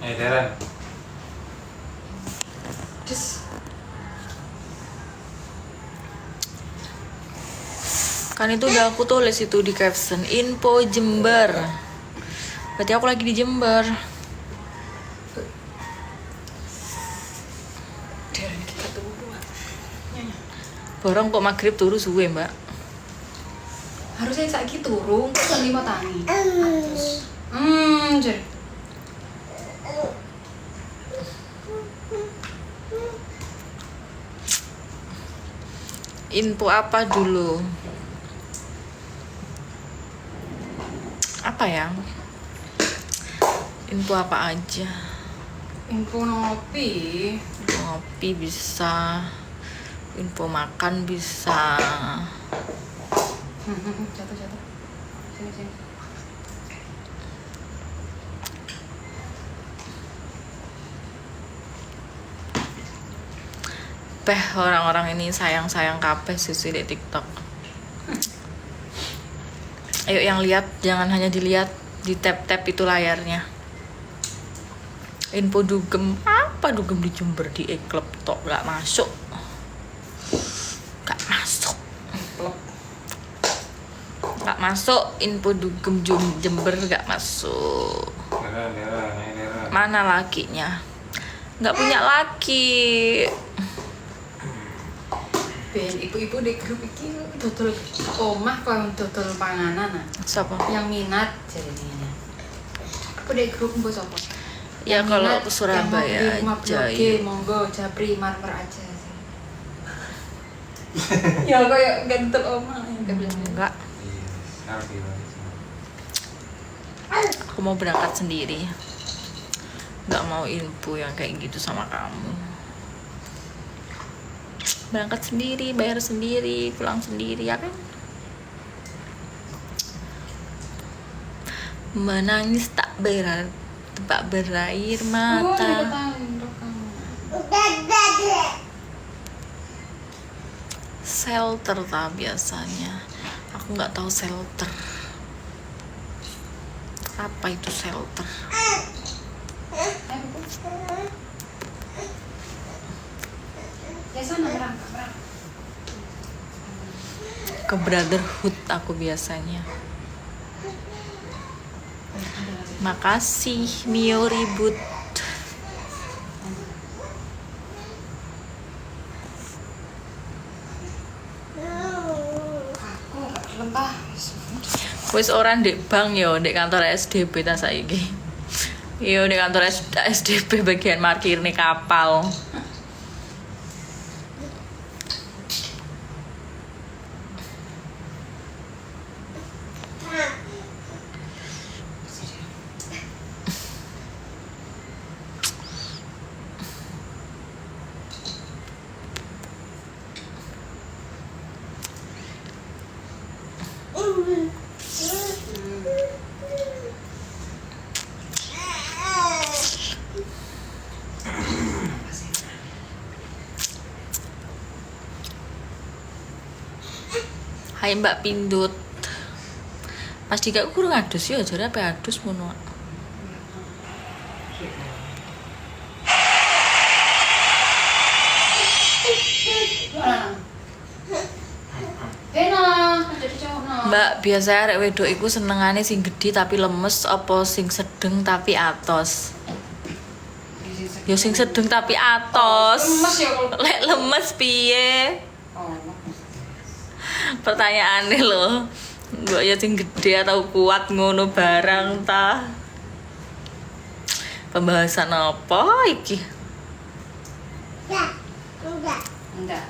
Darren. Kan itu udah aku tulis itu di caption, info Jember. Berarti aku lagi di Jember. Darren kita tunggu. Borong kok maghrib turu suwe, Mbak. Harusnya saiki turu, kok jam 5 tangi. Jer. Info apa dulu? Apa ya? Info apa aja? Info ngopi. Ngopi bisa, info makan bisa. Jatuh. Sini. Orang-orang ini sayang kabeh susu di TikTok. Ayo yang lihat, jangan hanya dilihat, di tap itu layarnya. Info dugem, apa dugem di Jember di e-club tok gak masuk. Gak masuk info dugem Jember gak masuk. Darren. Mana lakinya? Gak punya laki. Ben ibu-ibu di grup iki dodol omah kok dodol panganan ah. Siapa? Yang minat jadinya. Aku di grup mbok sapa? Ya Yang kalau minat, ke Surabaya yang mau beli rumah aja. bloge, monggo japri marmer aja sih. Ya kayak ganteng omah yang Enggak, aku mau berangkat sendiri. Nggak mau info yang kayak gitu sama kamu. Berangkat sendiri, bayar sendiri, pulang sendiri, ya kan? Menangis tak berair mata. Shelter tak biasanya. Aku nggak tahu shelter. Apa itu shelter? Ya sana berangkat. Ke brotherhood aku biasanya. Makasih Mio ribut. Aku gak lembah. Wis orang dek bank yo, dek kantor SDB ta saiki. Yo dek kantor SDB bagian parkir nih kapal. Hai Mbak Pindut. Mas Dika kurang adus ya, jare apa adus ngono. Mbak, biasa arek wedok iku senengane sing gedhi tapi lemes apa sing sedeng tapi atos? Ya sing sedeng tapi atos. Lemes ya kalau. Lek lemes piye? Pertanyaane lho. Mbok ya sing gedhe atau kuat ngono barang ta? Pembahasan apa iki? Enggak.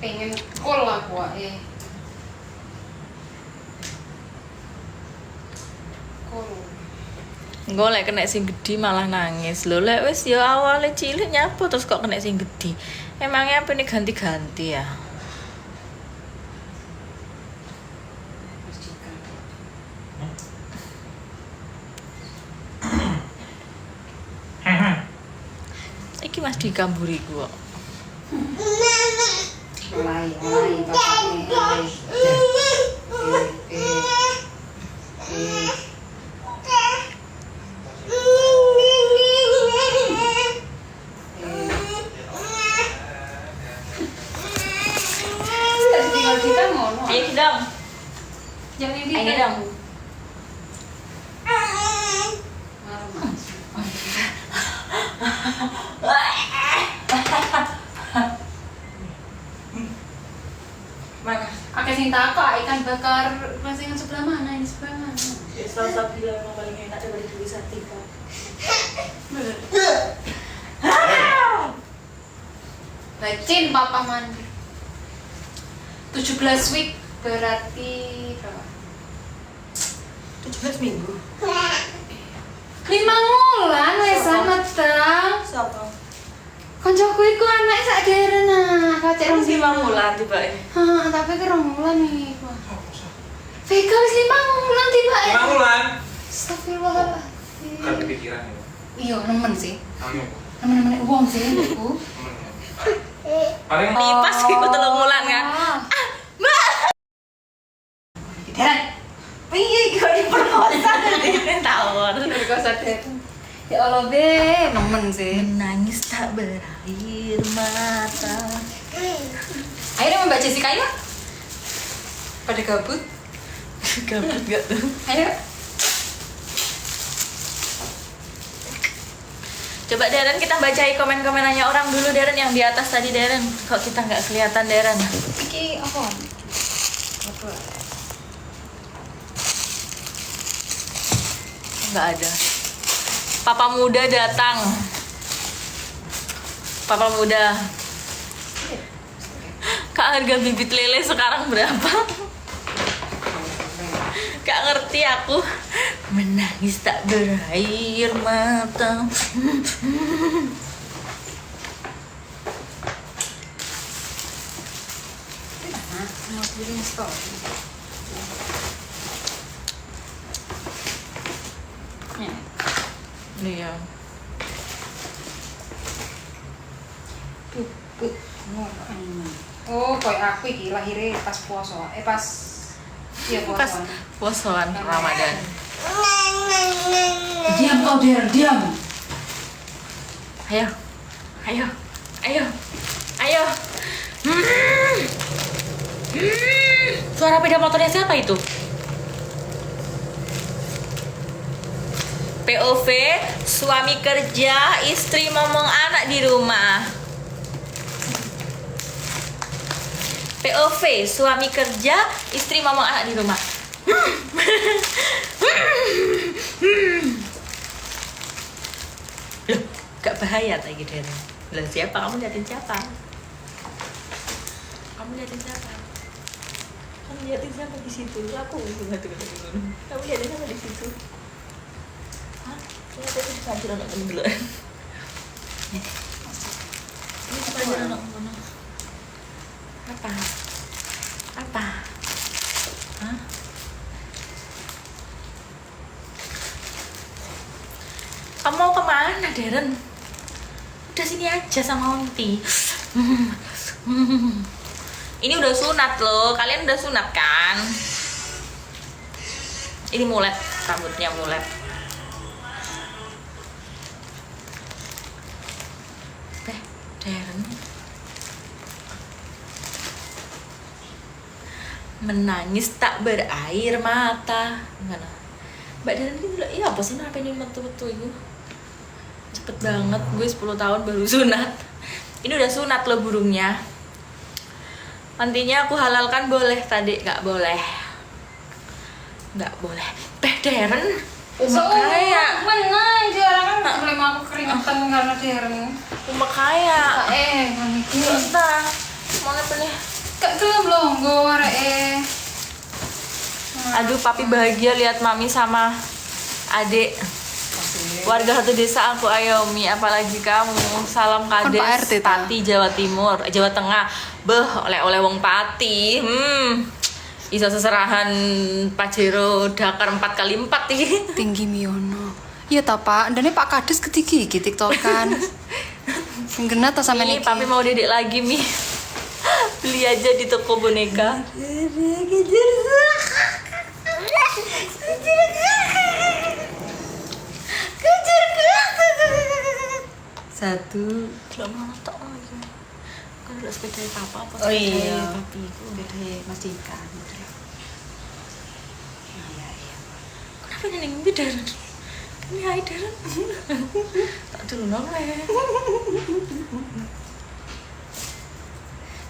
Pengen kol aku Kol. Engko lek kena sing gedhi malah nangis. Lho lek wis ya awale cilik nyapu terus kok kena sing gedhi. Emangnya apa ini ganti-ganti ya? Iki Mas Dika mburiku kok. Mulai bapaknya. Tinggal kita ngono. Ayo dong. Jangan ini Ayo dong. Mana? Oke, sing takok ikan bakar masingan sebelah mana? Ini sebelah mana? Salah bilang yang paling enak daripada dulu Satika. Bacin papa mandi. 17 week berarti berapa? 17 minggu. 5 bulan wis mateng. Siapa? Kancaku iku anake sak deren nah, kacek rong 5 bulan tiba Heeh, tapi ki rong bulan nih. Vega wis 5 bulan tiba. 5 bulan. Astagfirullahaladzim. Kan kepikiran ya. Iya, nemen sih. Ayo. Nemen-nemen wong sih niku. Paling Nih pas iku 3 bulan kan. Deren. Piye kok diperkosa dari tawar. Kok sadar. Ya Allah, Be, nemen sih. Menangis tak berair mata. Ayo Mbak Jessica ya. Pada gabut. Gabut gak tuh? Ayo. Coba Deren kita bacain komen-komenannya orang dulu Deren yang di atas tadi Deren. Kok kita nggak kelihatan Deren? Iki apa? Nggak ada. Papa muda datang. Papa muda. Kak, harga bibit lele sekarang berapa? Gak ngerti aku. Menangis tak berair mata. Mau bikin stok. Iya. Oh, kayak aku iki lahirnya pas puasa. Pas iya Pas puasa. puasaan Ramadan. Diam kau, Der, diam. Ayo. Ayo. Ayo. Ayo. Suara sepeda motornya siapa itu? POV, suami kerja, istri ngomong anak di rumah. POV, suami kerja, istri ngomong anak di rumah. Loh, gak bahaya lagi Deren. Lah siapa? Kamu liatin siapa? Kamu liatin siapa? Kamu liatin siapa di situ? Aku kamu liatin siapa di situ? Hah? Lihat itu saja anak temen dulu. Ini saja anak temen. Apa? Apa? Hah? Kamu mau kemana, Deren? Udah sini aja sama Onti. Ini udah sunat loh. Kalian udah sunat kan? Ini mulet, rambutnya mulet. Deren. Menangis tak berair mata. Gimana? Mbak Deren ini bilang, iya apa sih apa ini metu-metu itu? Cepet banget, gue 10 tahun baru sunat. Ini udah sunat loh burungnya. Nantinya aku halalkan boleh tadi, nggak boleh. Nggak boleh. Deren. Kaya mana jarang kan belum aku keringetan karena Deren. Kaya. Kan iki. Entah. Mau apa nih? Kak gelem longgo areke. Aduh, papi bahagia lihat mami sama adik. Warga satu desa aku ayomi, apalagi kamu. Salam Kades, Pak RT, Pati, Jawa Timur, Jawa Tengah. Beh, oleh-oleh wong Pati. Iso seserahan Pajero Dakar 4x4 iki. Tinggi Miono. Iya ta Pak, ndane Pak Kades ketiki iki TikTokan. Sing genah ta sampean Ini iki. papi mau dedek lagi Mi. Beli aja di toko boneka. Satu. Belum mau tok lagi. Kan udah sepeda papa apa Oh iya. papi itu. Beda Mas Dika. Iya. Kenapa nyeneng Darren? Ini hai Darren. Tak dulu noleh.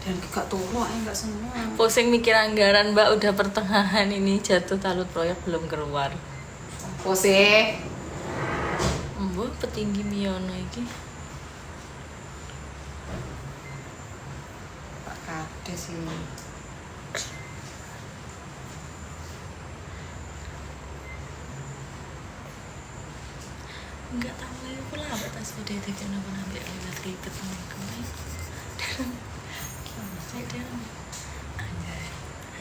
Dan gak tolak ya gak semua. Pusing mikir anggaran Mbak, udah pertengahan ini jatuh talut proyek belum keluar. Pose. Mbak petinggi Miono iki. Pak Kades sih. Enggak tahu lagi pula apa tas sepeda itu kenapa ambil lihat ribet sama kemarin. Saya Darren.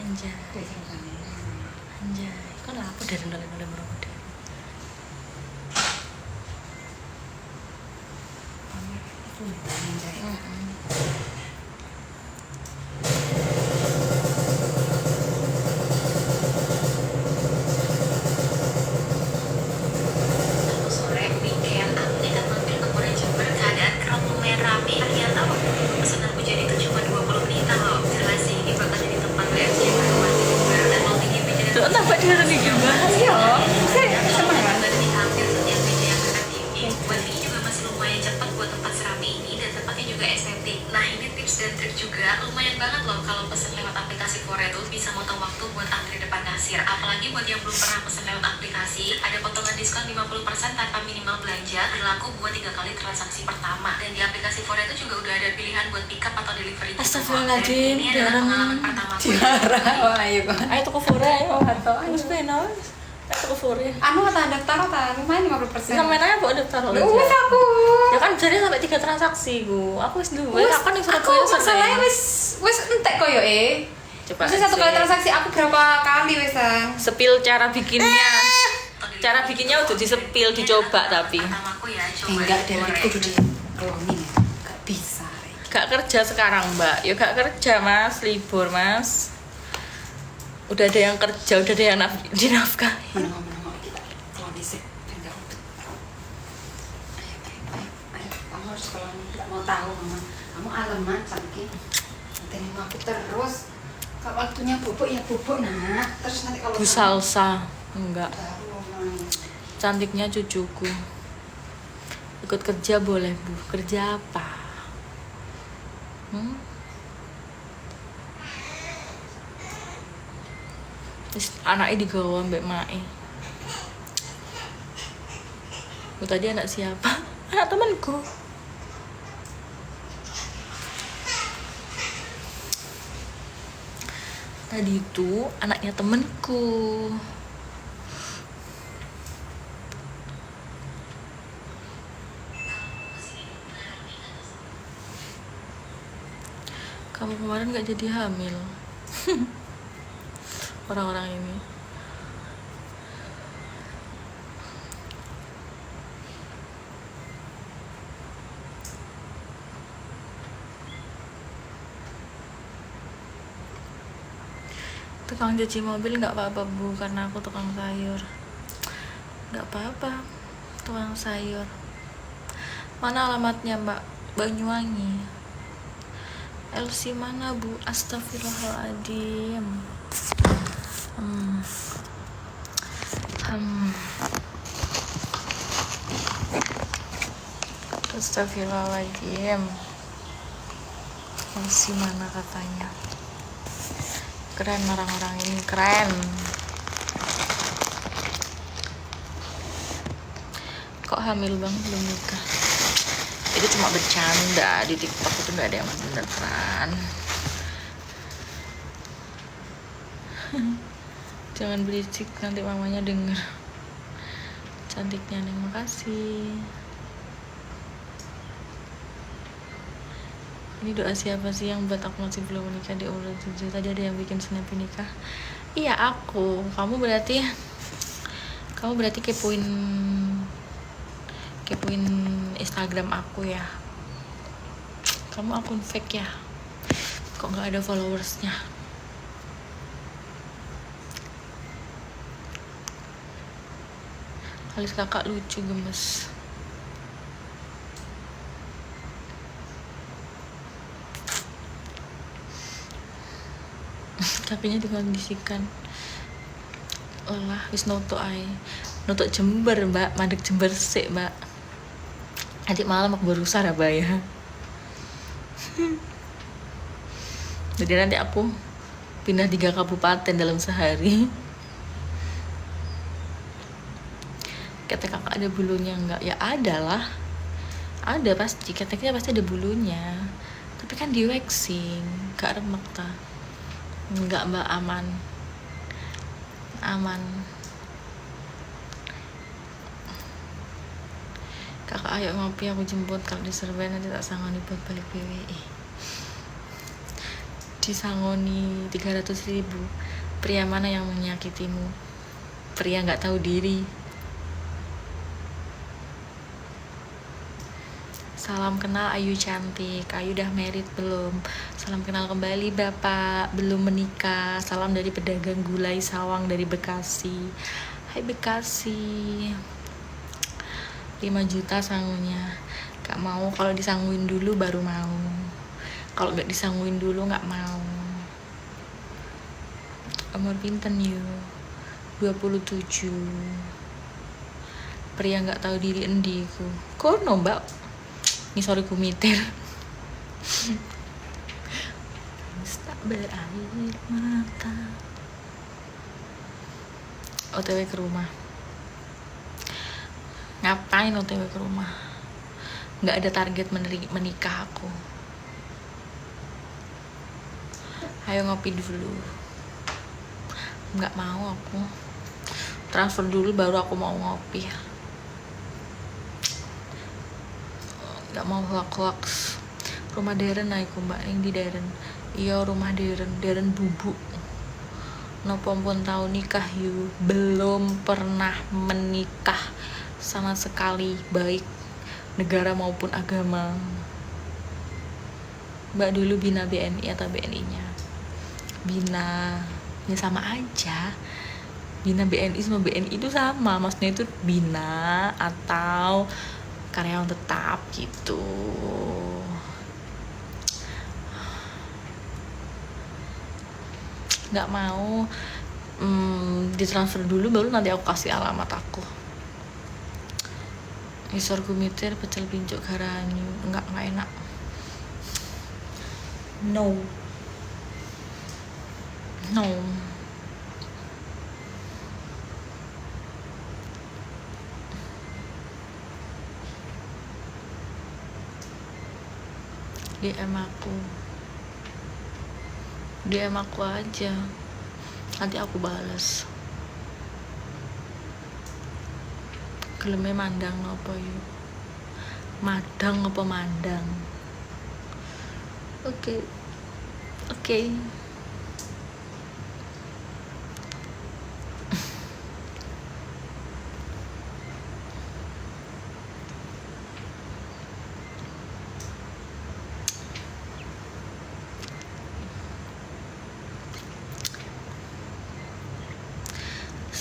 Anjay. Anjay. Kan apa Darren oleh merokok Darren. Sore weekend aku nekat mampir ke Pura Jember, keadaan crowd lumayan rame. Ternyata waktu pesananku jadi itu cuma 20 menitan loh. Jelas sih ini bakal jadi tempat WFC yang baru masih baru dan mau bikin meja dan Tuh nampak Darren iki bahas ya. semangat di hampir setiap meja yang akan bikin. Buat ini juga masih lumayan cepat buat tempat serami ini dan tempatnya juga estetik. Nah ini tips dan trik juga lumayan banget loh kalau pesen lewat aplikasi Foredo bisa motong waktu buat antri depan kasir. Apalagi buat yang belum pernah pesen lewat aplikasi, ada potongan diskon 50% tanpa minimal belanja, berlaku buat 3 kali transaksi pertama. Dan di aplikasi Foredo juga udah ada pilihan buat pick up atau delivery. Astagfirullahaladzim, Ini adalah Darren. pengalaman pertamaku. Wah, ayo kok. Ayo tuku fore ayo. Atau ayo. Wis benar. Ayo tuku fore. Anu tak daftar tak lumayan 50%. Sampai nanya kok daftar lo. Wes aku. Ya kan jadi sampai 3 transaksi ku. Aku wis duwe, Wes, aku ning aku Surabaya masalahnya wis entek koyo Coba. Maksudnya satu kali sih. transaksi aku berapa kali wesan? Sepil cara bikinnya. Cara bikinnya udah disepil, dicoba tapi Pertamaku ya, coba Enggak dari digoreng. itu di rolling. Enggak bisa. gak kerja sekarang Mbak. Ya gak kerja Mas, libur Mas. Udah ada yang kerja, udah ada yang dinafkahi. Menengok kita. Kalau disik enggak udah. Ayo, kamu harus kalau enggak mau tahu mama. Kamu alamat cantik. Nanti aku terus. Kalau waktunya bubuk ya bubuk nak. Terus nanti kalau Bu Salsa, enggak. baru ngomong. Cantiknya cucuku. Ikut kerja boleh Bu. Kerja apa? Terus anaknya digawa mbak Mae. Tadi anak siapa? Anak temanku. Tadi itu anaknya temenku. Kamu kemarin gak jadi hamil. Orang-orang ini. Tukang cuci mobil nggak apa-apa Bu, karena aku tukang sayur. Nggak apa-apa, tukang sayur. Mana alamatnya Mbak? Banyuwangi. LC mana Bu? Astagfirullahaladzim. Astagfirullahaladzim. LC mana katanya? Keren orang-orang ini, keren. Kok hamil Bang, belum nikah? Itu cuma bercanda, di TikTok itu gak ada yang beneran. Jangan berisik, nanti mamanya denger. Cantiknya Neng, makasih. Ini doa siapa sih yang buat aku masih belum menikah di umur 7? Tadi ada yang bikin snap nikah. Iya aku. Kamu berarti kepoin Instagram aku ya. Kamu akun fake ya. Kok nggak ada followersnya? Alis kakak lucu gemes. Kakinya dikondisikan. Olah wis nutuk ae. Nutuk Jember, Mbak. Mandek Jember sik, Mbak. Nanti malam aku berusaha ya. Jadi nanti aku pindah 3 kabupaten dalam sehari. Ketek kakak ada bulunya enggak? Ya ada lah. Ada pasti, keteknya pasti ada bulunya. Tapi kan di waxing, gak remek ta. Enggak Mbak, aman. Aman. Kakak ayo ngopi, aku jemput. Kalau di Surabaya nanti tak sangoni buat balik BWI. Disangoni 300.000. Pria mana yang menyakitimu? Pria gak tahu diri. Salam kenal Ayu cantik. Ayu udah married belum? Salam kenal kembali Bapak. Belum menikah. Salam dari pedagang gulai sawang dari Bekasi. Hai Bekasi. 5 juta sangunya. Gak mau, kalau disangguin dulu baru mau. Kalau gak disangguin dulu gak mau. Umur pinten yuk? 27. Pria gak tahu diri endiku. Kono Mbak. Ini sorry ku mitir. Tak berair mata. OTW ke rumah. Ngapain OTW ke rumah? Nggak ada target menikah aku. Ayo ngopi dulu. Nggak mau aku. Transfer dulu baru aku mau ngopi. Gak mau hoax. Rumah Deren aku Mbak, yang di Deren. Iya rumah Deren bubuk. Nopo pun tahu nikah yuk. Belum pernah menikah sama sekali, baik negara maupun agama. Mbak dulu bina BNI atau BNI-nya? Bina, ya sama aja. Bina BNI sama BNI itu sama, maksudnya itu bina atau karyawan tetap gitu. Nggak mau ditransfer dulu baru nanti aku kasih alamat aku. Isor gumitir pecel pincuk garanyu. Nggak enak. No. DM aku aja, nanti aku balas. Gelemnya mandang apa yuk? Madang apa mandang? Oke.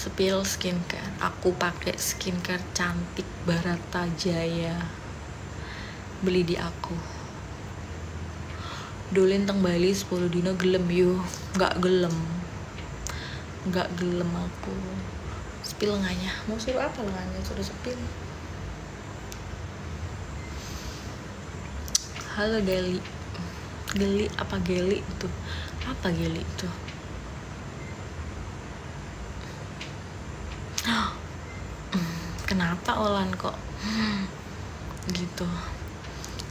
Spill skincare. Aku pakai skincare cantik Barata Jaya. Beli di aku. Dolin teng Bali 10 dino gelem yo. Enggak gelem aku. Spill nganya. Mau suruh apa nganya? Suruh spill. Halo Geli. Geli apa Geli itu? Apa Geli itu? Kenapa Olan kok gitu?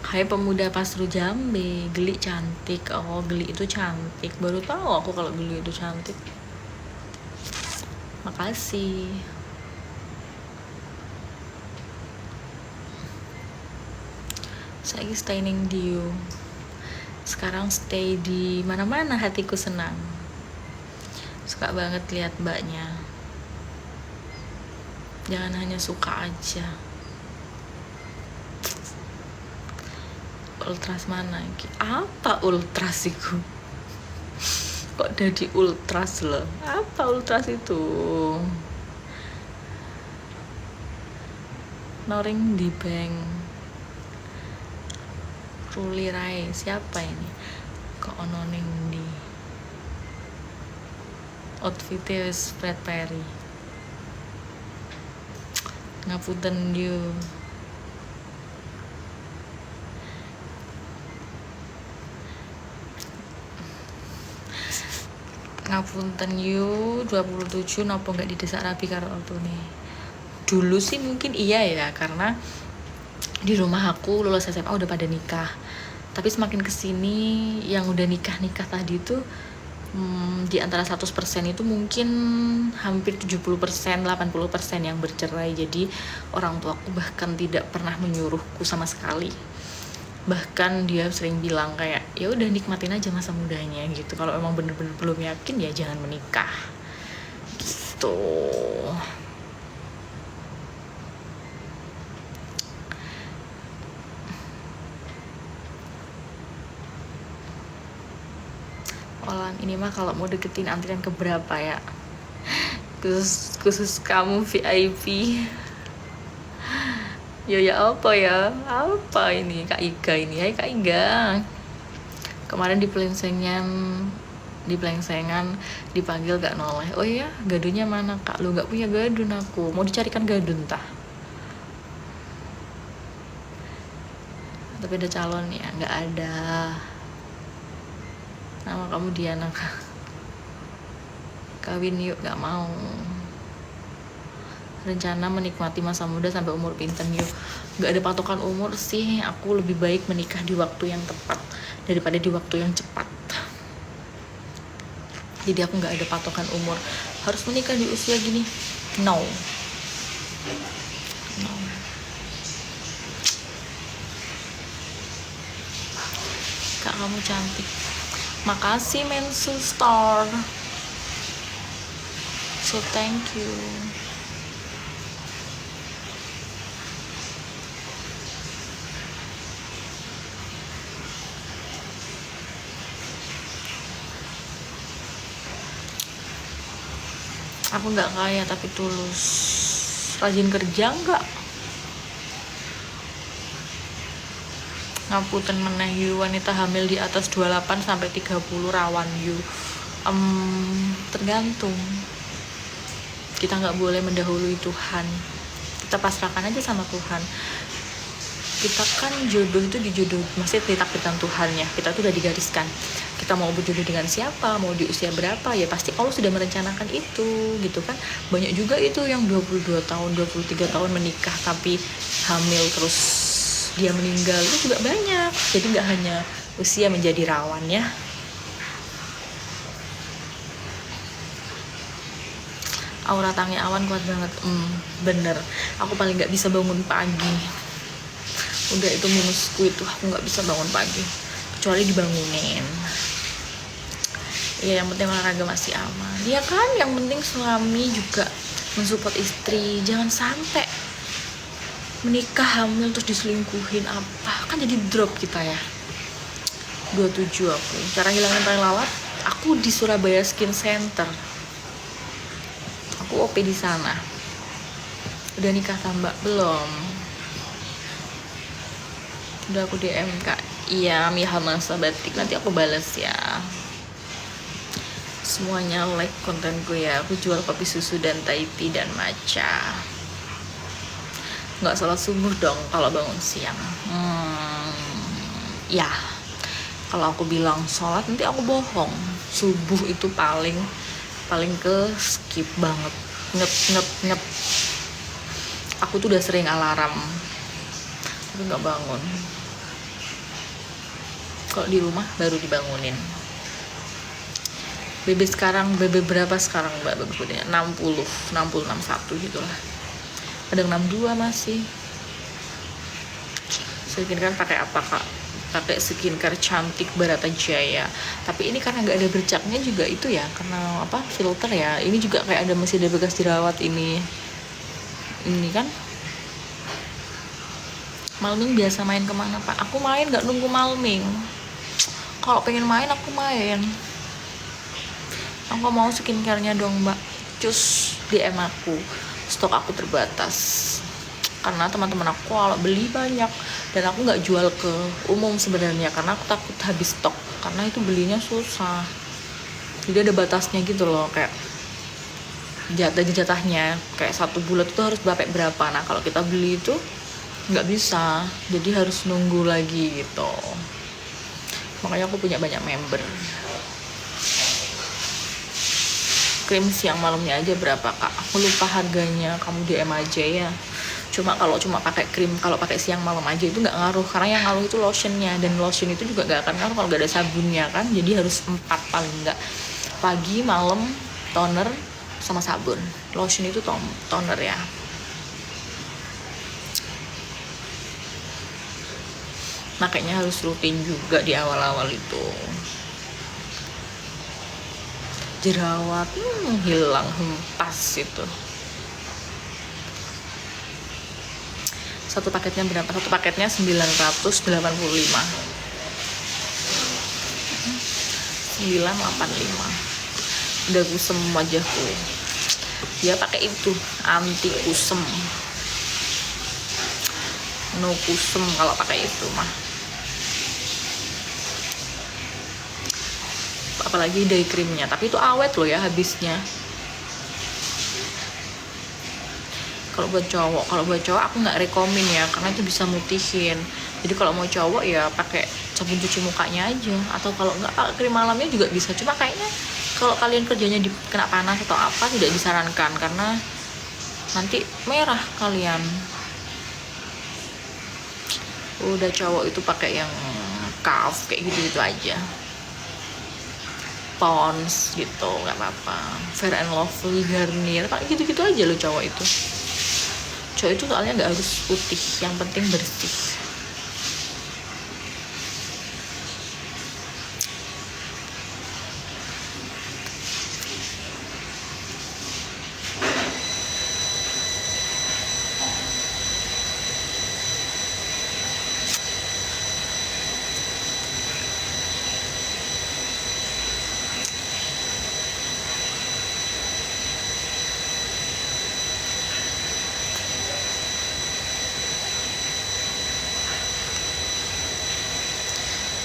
Hai pemuda Pasru Jambe, Geli cantik. Oh Geli itu cantik, baru tahu aku kalau Geli itu cantik. Makasih. Saya stay ning Dio. Sekarang stay di mana-mana, hatiku senang. Suka banget lihat mbaknya. Jangan hanya suka aja. Ultras mana? Apa ultras itu? Kok jadi ultras loh? Apa ultras itu? noring di bank. Ruli Rai, siapa ini? Kok ono ning di outfitnya wis Fred Perry. Ngapunten you. Ngapunten you 27 nopo gak didesak rapi karo ortune. Dulu sih mungkin iya ya, karena di rumah aku lulus SMA udah pada nikah. Tapi semakin kesini yang udah nikah tadi tuh di antara 100% itu mungkin hampir 70%, 80% yang bercerai. Jadi orang tuaku bahkan tidak pernah menyuruhku sama sekali. Bahkan dia sering bilang kayak ya udah nikmatin aja masa mudanya gitu. Kalau emang bener-bener belum yakin ya jangan menikah gitu. Olan ini mah kalau mau deketin antrian keberapa ya? Khusus kamu VIP. Ya apa ya? Apa ini Kak Iga ini? Hai Kak Iga. Kemarin di pelengsengan dipanggil gak noleh. Oh iya, gadunnya mana Kak? Lu gak punya gadun aku. Mau dicarikan gadun tah? Tapi ada calon ya? Gak ada. Nama kamu Diana Kak. Kawin yuk, gak mau. Rencana menikmati masa muda sampai umur pinten yuk. Gak ada patokan umur sih. Aku lebih baik menikah di waktu yang tepat daripada di waktu yang cepat. Jadi aku gak ada patokan umur harus menikah di usia gini. No. Kak kamu cantik. Makasih Mensu Star. So thank you. Aku nggak kaya tapi tulus. Rajin kerja nggak? Ngapunten meneh yu, wanita hamil di atas 28 sampai 30 rawan yu. Tergantung. Kita nggak boleh mendahului Tuhan. Kita pasrahkan aja sama Tuhan. Kita kan jodoh itu dijodoh, maksudnya ditakdirkan Tuhan ya. Kita tuh udah digariskan. Kita mau berjodoh dengan siapa, mau di usia berapa, ya pasti Allah sudah merencanakan itu, gitu kan. Banyak juga itu yang 22 tahun, 23 tahun menikah tapi hamil terus dia meninggal, itu juga banyak. Jadi nggak hanya usia menjadi rawan ya. Aura tangi awan kuat banget. Bener, aku paling nggak bisa bangun pagi. Udah itu minusku itu, aku nggak bisa bangun pagi kecuali dibangunin. Ya yang penting olahraga masih aman ya kan. Yang penting suami juga mensupport istri. Jangan sampai menikah hamil terus diselingkuhin apa, kan jadi drop kita ya. 27 aku. Cara hilangin tai lalat, aku di Surabaya Skin Center. Aku OP di sana. Udah nikah tambah belum? Udah aku DM Kak. Iya, Mihama Sabatik, nanti aku bales ya. Semuanya like kontenku ya. Aku jual kopi susu dan Thai tea dan matcha. Nggak salat subuh dong kalau bangun siang. Ya, kalau aku bilang sholat nanti aku bohong. Subuh itu paling ke skip banget. Ngep. Aku tuh udah sering alarm tapi nggak bangun. Kalau di rumah baru dibangunin. BB berapa sekarang Mbak BB-nya? 60, 61 gitulah. Kadang 62 masih. Skincare pakai apa Kak? Pakai skincare cantik Barata Jaya. Tapi ini karena nggak ada bercaknya juga itu ya, karena apa? Filter ya. Ini juga kayak masih ada bekas jerawat ini. Ini kan. Malming biasa main kemana Pak? Aku main nggak nunggu Malming. Kalau pengen main aku main. Aku mau skincare-nya dong Mbak. Cus DM aku. Stok aku terbatas. karena teman-teman aku kalau beli banyak, dan aku nggak jual ke umum sebenarnya karena aku takut habis stok, karena itu belinya susah. Jadi ada batasnya gitu loh, kayak jatahnya kayak satu bulat itu harus berapa. Nah kalau kita beli itu nggak bisa, jadi harus nunggu lagi gitu. Makanya aku punya banyak member. Krim siang malamnya aja berapa kak? Aku lupa harganya, kamu DM aja ya. Cuma kalau pakai krim, kalau pakai siang malam aja itu nggak ngaruh, karena yang ngaruh itu lotionnya, dan lotion itu juga nggak akan ngaruh kalau nggak ada sabunnya kan. Jadi harus 4 paling nggak, pagi, malam, toner sama sabun. Lotion itu toner ya. Makanya harus rutin juga di awal-awal itu. Jerawat hilang hempas itu. Satu paketnya berapa? Satu paketnya 985. 985. Udah kusem wajahku. Dia pakai itu anti kusem. No kusem kalau pakai itu mah. Apalagi day creamnya, tapi itu awet loh ya habisnya. Kalau buat cowok aku nggak rekomen ya, karena itu bisa mutihin. Jadi kalau mau cowok ya pakai sabun cuci mukanya aja, atau kalau nggak krim malamnya juga bisa. Cuma kayaknya kalau kalian kerjanya kena panas atau apa tidak disarankan, karena nanti merah kalian. Udah cowok itu pakai yang Calf kayak gitu aja, Pond's gitu, nggak apa-apa. Fair and Lovely, Garnier, pakai gitu-gitu aja lo cowok itu. Cowok itu soalnya nggak harus putih, yang penting bersih.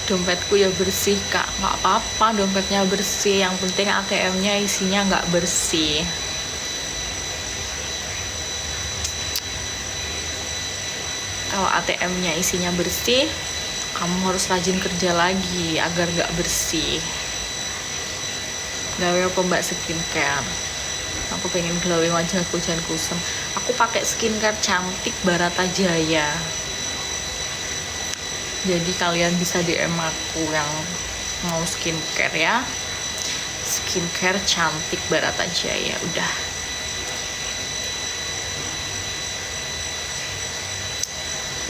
Dompetku ya bersih kak, nggak apa-apa dompetnya bersih, yang penting ATM-nya isinya nggak bersih. Kalau ATM-nya isinya bersih, kamu harus rajin kerja lagi agar nggak bersih. Gawe apa mbak skincare? Aku pengen glowing wajahku jangan kusam. Aku pakai skincare cantik Barata Jaya. Jadi kalian bisa DM aku yang mau skincare ya. Skincare cantik Barata Jaya. Udah.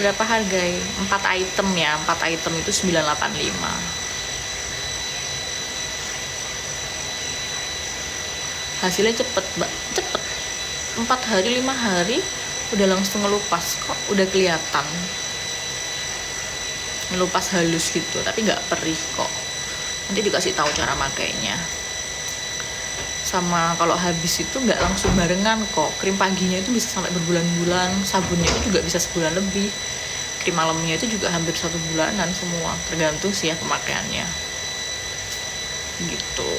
Berapa harga? 4 item ya. 4 item itu 985. Hasilnya cepet mbak, cepet. 4 hari 5 hari udah langsung ngelupas kok, udah kelihatan. Ngelupas halus gitu, tapi nggak perih kok. Nanti dikasih tahu cara makainya. Sama kalau habis itu nggak langsung barengan kok. Krim paginya itu bisa sampai berbulan-bulan, sabunnya itu juga bisa sebulan lebih. Krim malamnya itu juga hampir 1 bulanan semua, tergantung sih ya pemakaiannya. Gitu.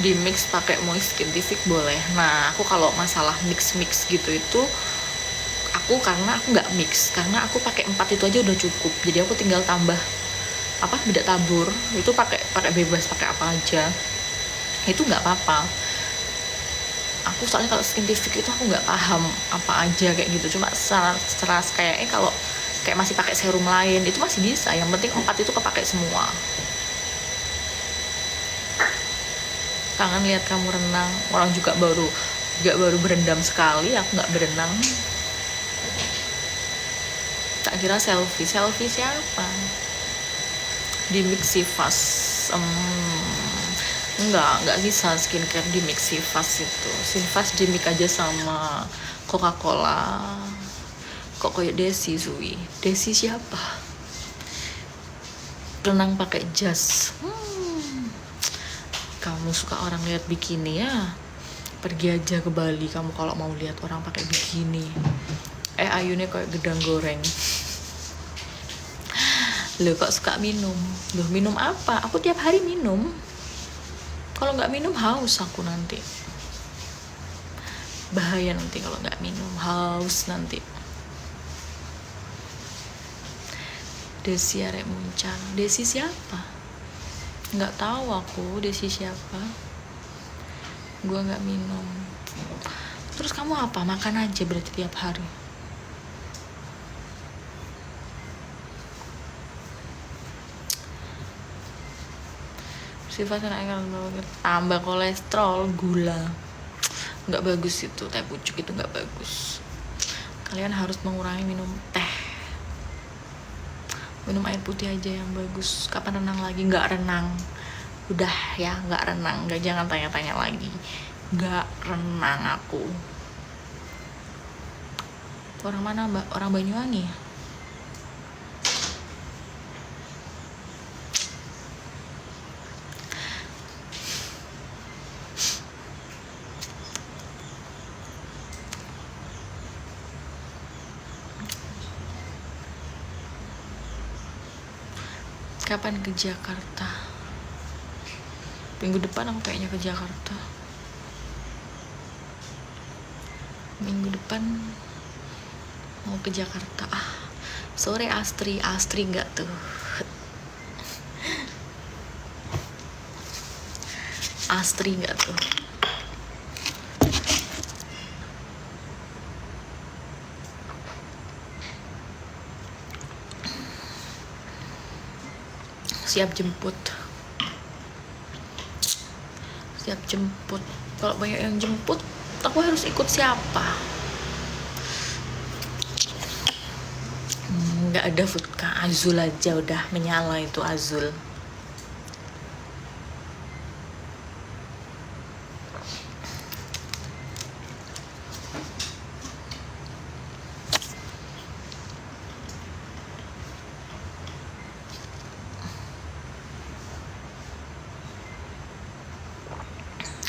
Di mix pakai moist scientific boleh. Nah aku kalau masalah mix gitu itu karena aku nggak mix, karena aku pakai 4 itu aja udah cukup. Jadi aku tinggal tambah bedak tabur itu pakai bebas, pakai apa aja itu nggak apa-apa. Aku soalnya kalau scientific itu aku nggak paham apa aja kayak gitu. Cuma secara kayaknya kalau kayak masih pakai serum lain itu masih bisa. Yang penting 4 itu kepakai semua. Kangen lihat kamu renang. Orang juga baru berendam sekali, aku nggak berenang. Tak kira selfie siapa? Di Mixifas. Enggak bisa skincare di Mixifas itu. Sinfas di mix aja sama Coca-Cola. Kok kayak Desi Zui? Desi siapa? Renang pakai jas. Kamu suka orang lihat bikini ya? Pergi aja ke Bali kamu kalau mau lihat orang pakai bikini. Ayunya kayak gedang goreng. Loh kok suka minum? Loh minum apa? Aku tiap hari minum. Kalau nggak minum haus aku nanti. Bahaya nanti kalau nggak minum, haus nanti. Desi arek muncang. Desi siapa? Nggak tahu aku Desi siapa. Gua nggak minum. Terus kamu apa? Makan aja berarti tiap hari. Sifat anak tambah kolesterol, gula, nggak bagus itu. Teh pucuk itu nggak bagus. Kalian harus mengurangi minum teh, minum air putih aja yang bagus. Kapan renang lagi? Nggak renang, udah ya, nggak renang. Nggak, jangan tanya-tanya lagi, nggak renang aku. Orang mana mbak? Orang Banyuwangi. Kapan ke Jakarta? Minggu depan aku kayaknya ke Jakarta. Minggu depan mau ke Jakarta. Sore Astri nggak tuh? Astri nggak tuh? Siap jemput. Kalau banyak yang jemput, aku harus ikut siapa? Nggak ada vodka, Azul aja udah menyala itu Azul.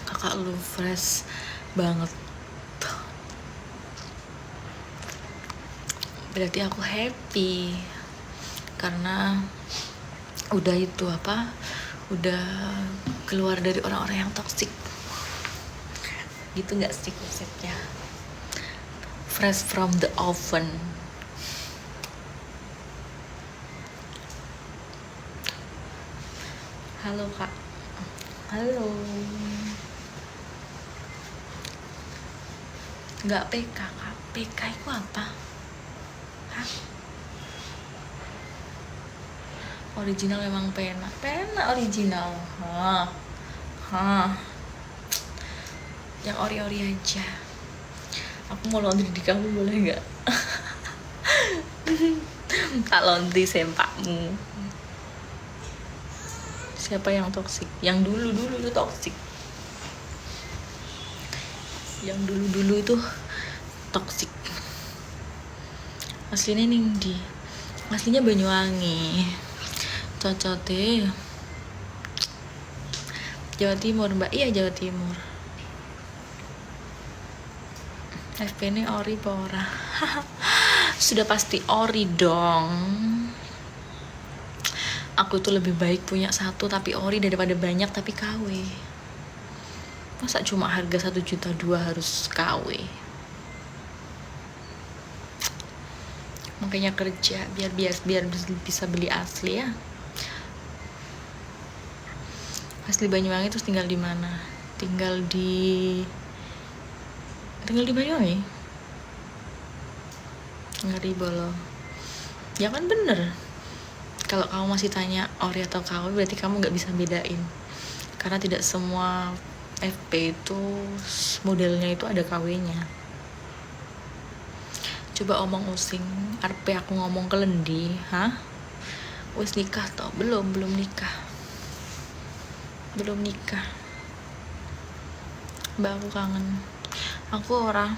Kakak lu fresh banget. Berarti aku happy karena udah itu apa? Udah keluar dari orang-orang yang toksik. Gitu nggak sih konsepnya? Fresh from the oven. Halo kak. Halo. Nggak PK kak. PK itu apa? Hah? Original memang pena original. Yang ori-ori aja. Aku mau laundry di kamu boleh nggak? Tak laundry sempakmu. Siapa yang toksik? Yang dulu itu toksik. Yang dulu itu toksik. Aslinya Ningdi. Aslinya Banyuwangi. Cocote. Jawa Timur, Mbak. Iya, Jawa Timur. FP ini ori pora. Sudah pasti ori dong. Aku tuh lebih baik punya satu tapi ori daripada banyak tapi KW. Masa cuma harga 1,2 juta harus KW? Makanya kerja biar bisa beli asli ya. Asli Banyuwangi terus tinggal di mana? Tinggal di Banyuwangi. Ngeri bolo. Ya kan bener. Kalau kamu masih tanya ori atau KW berarti kamu nggak bisa bedain. Karena tidak semua FP itu modelnya itu ada KW-nya. Coba omong using, RP aku ngomong ke Lendi, hah? Wis nikah toh? Belum nikah. Mbak aku kangen. Aku orang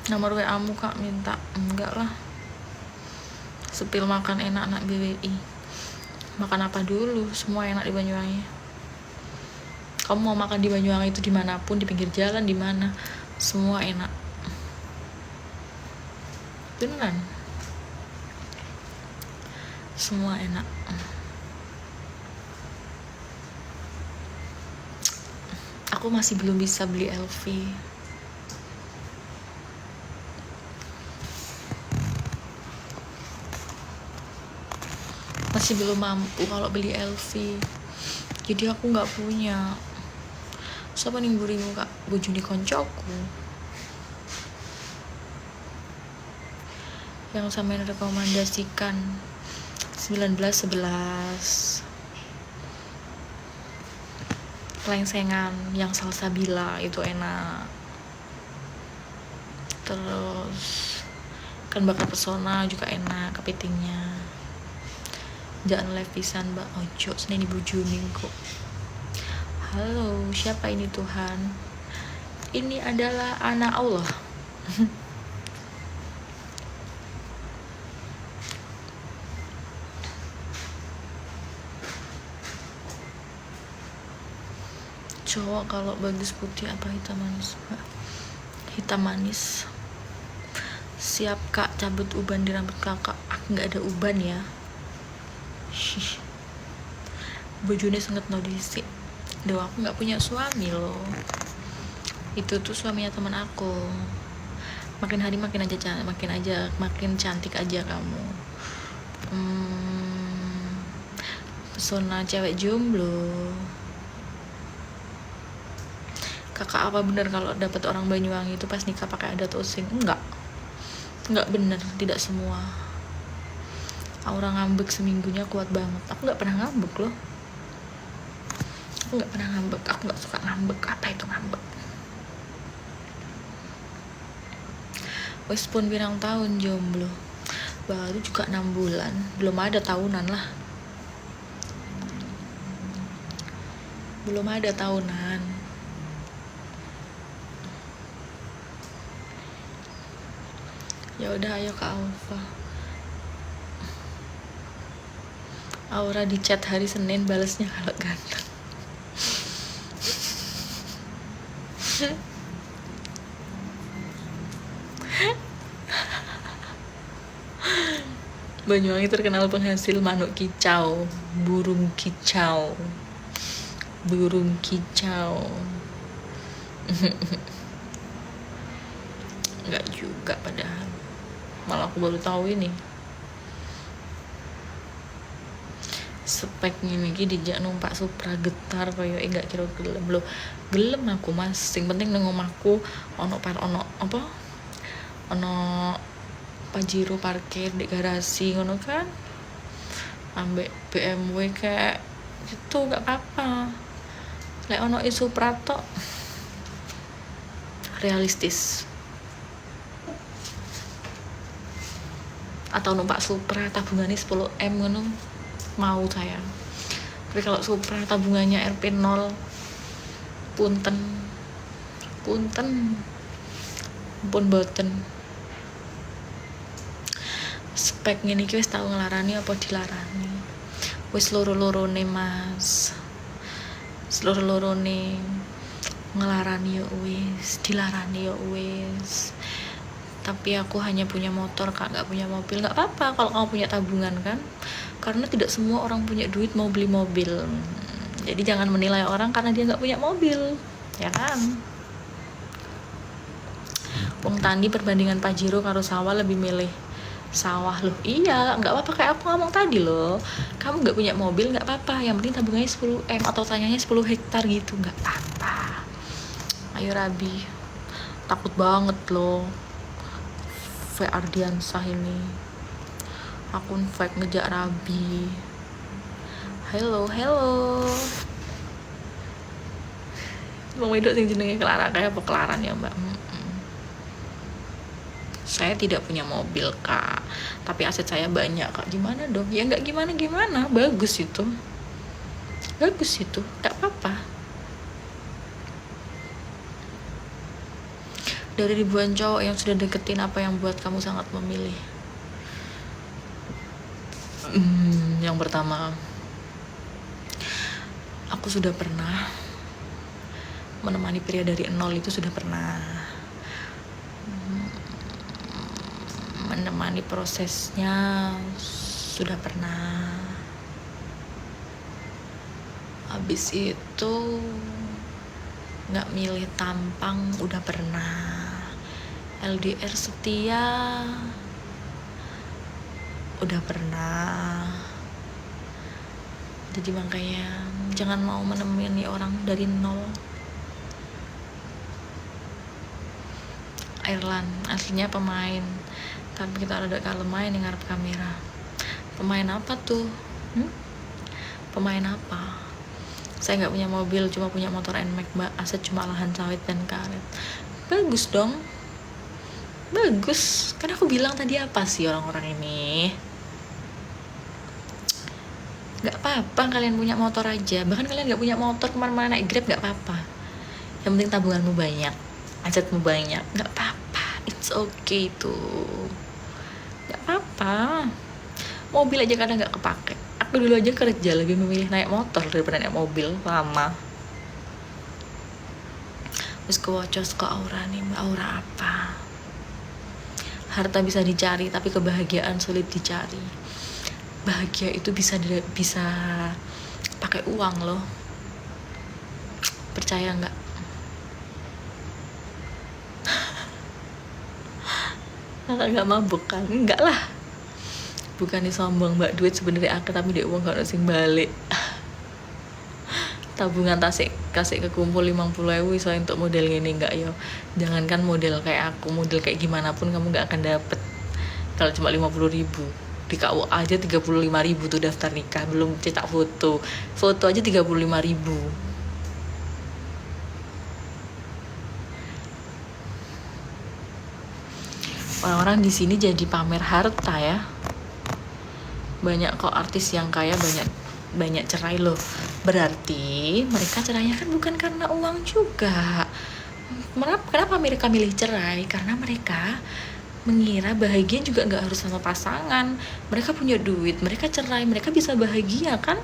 Nomor WA-mu kak minta. Enggak lah, sepil makan enak anak BWI. Makan apa dulu? Semua enak di Banyuwangi. Kamu mau makan di Banyuwangi itu dimanapun, di pinggir jalan, di mana, semua enak. Beneran, semua enak. Aku masih belum bisa beli LV. Masih belum mampu kalau beli LV. Jadi aku nggak punya. Siapa nih burimu kak? Bojone koncoku. Yang sampean rekomendasikan 1911. Lengsengan yang salsabila itu enak. Terus kan bakar pesona juga enak kepitingnya. Jangan live pisan mbak ojo seneng dibujunin kok. Halo, siapa ini Tuhan? Ini adalah anak Allah. Cowok kalau bagus putih apa hitam manis mbak? Hitam manis. Siap kak, cabut uban di rambut kakak. Aku nggak ada uban ya. Bojone sangat nodisi. Duh, aku nggak punya suami loh. Itu tuh suaminya teman aku. Makin hari makin cantik aja kamu. Pesona cewek jomblo. Kakak apa bener kalau dapet orang Banyuwangi itu pas nikah pakai adat osing? Enggak bener, tidak semua. Aura ngambek seminggunya kuat banget. Aku nggak pernah ngambek loh. Aku nggak suka ngambek. Apa itu ngambek? Wes pun pirang tahun jomblo. Baru juga 6 bulan. Belum ada tahunan lah. Belum ada tahunan. Ya udah ayo ke Alfa. Aura di chat hari Senin, balesnya kalau ganteng. Banyuwangi terkenal penghasil manuk kicau, burung kicau. Enggak juga padahal. Malah aku baru tahu ini. Spek ngene iki dijak numpak Supra getar koyo enggak kira gelem lho. Gelem aku Mas. Sing penting nang omahku ono Pajero parkir di garasi ngono kan. Ambek BMW kayak itu enggak apa-apa. Lek ono Supra tok realistis. Atau numpak Supra tabungannya 10M ngono. Mau saya. Tapi kalau Supra tabungannya RP0 punten pun boten. Spek ngene iki wis tau ngelarani apa dilarani. Wis loro-lorone Mas. Loro-lorone ngelarani yo wis, dilarani yo wis. Tapi aku hanya punya motor kak, nggak punya mobil. Nggak apa-apa kalau kamu punya tabungan kan, karena tidak semua orang punya duit mau beli mobil. Jadi jangan menilai orang karena dia nggak punya mobil, ya kan? Wong Tandi perbandingan Pajero karo sawah lebih milih sawah loh. Iya, nggak apa-apa kayak aku ngomong tadi loh. Kamu nggak punya mobil nggak apa-apa, yang penting tabungannya 10M atau tanyanya 10 hektar gitu, nggak apa-apa. Ayo Rabi, takut banget loh. V Ardiansah ini akun fake ngejak Rabi. Hello Bang Wedok sing jenenge Clara kayak apa Kelaran ya mbak. Saya tidak punya mobil kak, tapi aset saya banyak kak. Gimana dong? Ya nggak gimana, bagus itu nggak apa-apa. Dari ribuan cowok yang sudah deketin, apa yang buat kamu sangat memilih? Yang pertama, aku sudah pernah menemani pria dari nol, itu sudah pernah. Menemani prosesnya sudah pernah. Habis itu nggak milih tampang udah pernah. LDR setia udah pernah. Jadi makanya jangan mau menemani orang dari nol. Airlan aslinya pemain, tapi kita ada kalau main yang ngarep kamera. Pemain apa tuh? Pemain apa? Saya nggak punya mobil, cuma punya motor NMAX, mbak. Aset cuma lahan sawit dan karet. Bagus dong, bagus. Kan aku bilang tadi apa sih orang-orang ini? Nggak apa-apa kalian punya motor aja. Bahkan kalian nggak punya motor, kemana-mana naik Grab nggak apa-apa. Yang penting tabunganmu banyak, asetmu banyak, nggak apa-apa. It's okay tuh, nggak apa-apa. Mobil aja kadang nggak kepake. Aku dulu aja kerja lebih memilih naik motor daripada naik mobil lama. Terus kewocos ke aura nih, mbak. Aura apa? Harta bisa dicari, tapi kebahagiaan sulit dicari. Bahagia itu bisa pakai uang loh. Percaya nggak? Kakak nggak mabuk kan? Enggak lah. Bukan sombong, mbak. Duit sebenarnya akeh, tapi dia uang gak sing balik. Tabungan tasik kasih kekumpul 50.000 iso untuk model gini enggak yo. Jangankan model kayak aku, model kayak gimana pun kamu nggak akan dapet kalau cuma 50.000. Di KUA aja 35.000 tuh daftar nikah, belum cetak foto aja 35.000. Orang-orang di sini jadi pamer harta ya. Banyak kok artis yang kaya banyak cerai loh. Berarti mereka cerainya kan bukan karena uang juga. Kenapa mereka milih cerai? Karena mereka mengira bahagia juga nggak harus sama pasangan. Mereka punya duit, mereka cerai, mereka bisa bahagia kan?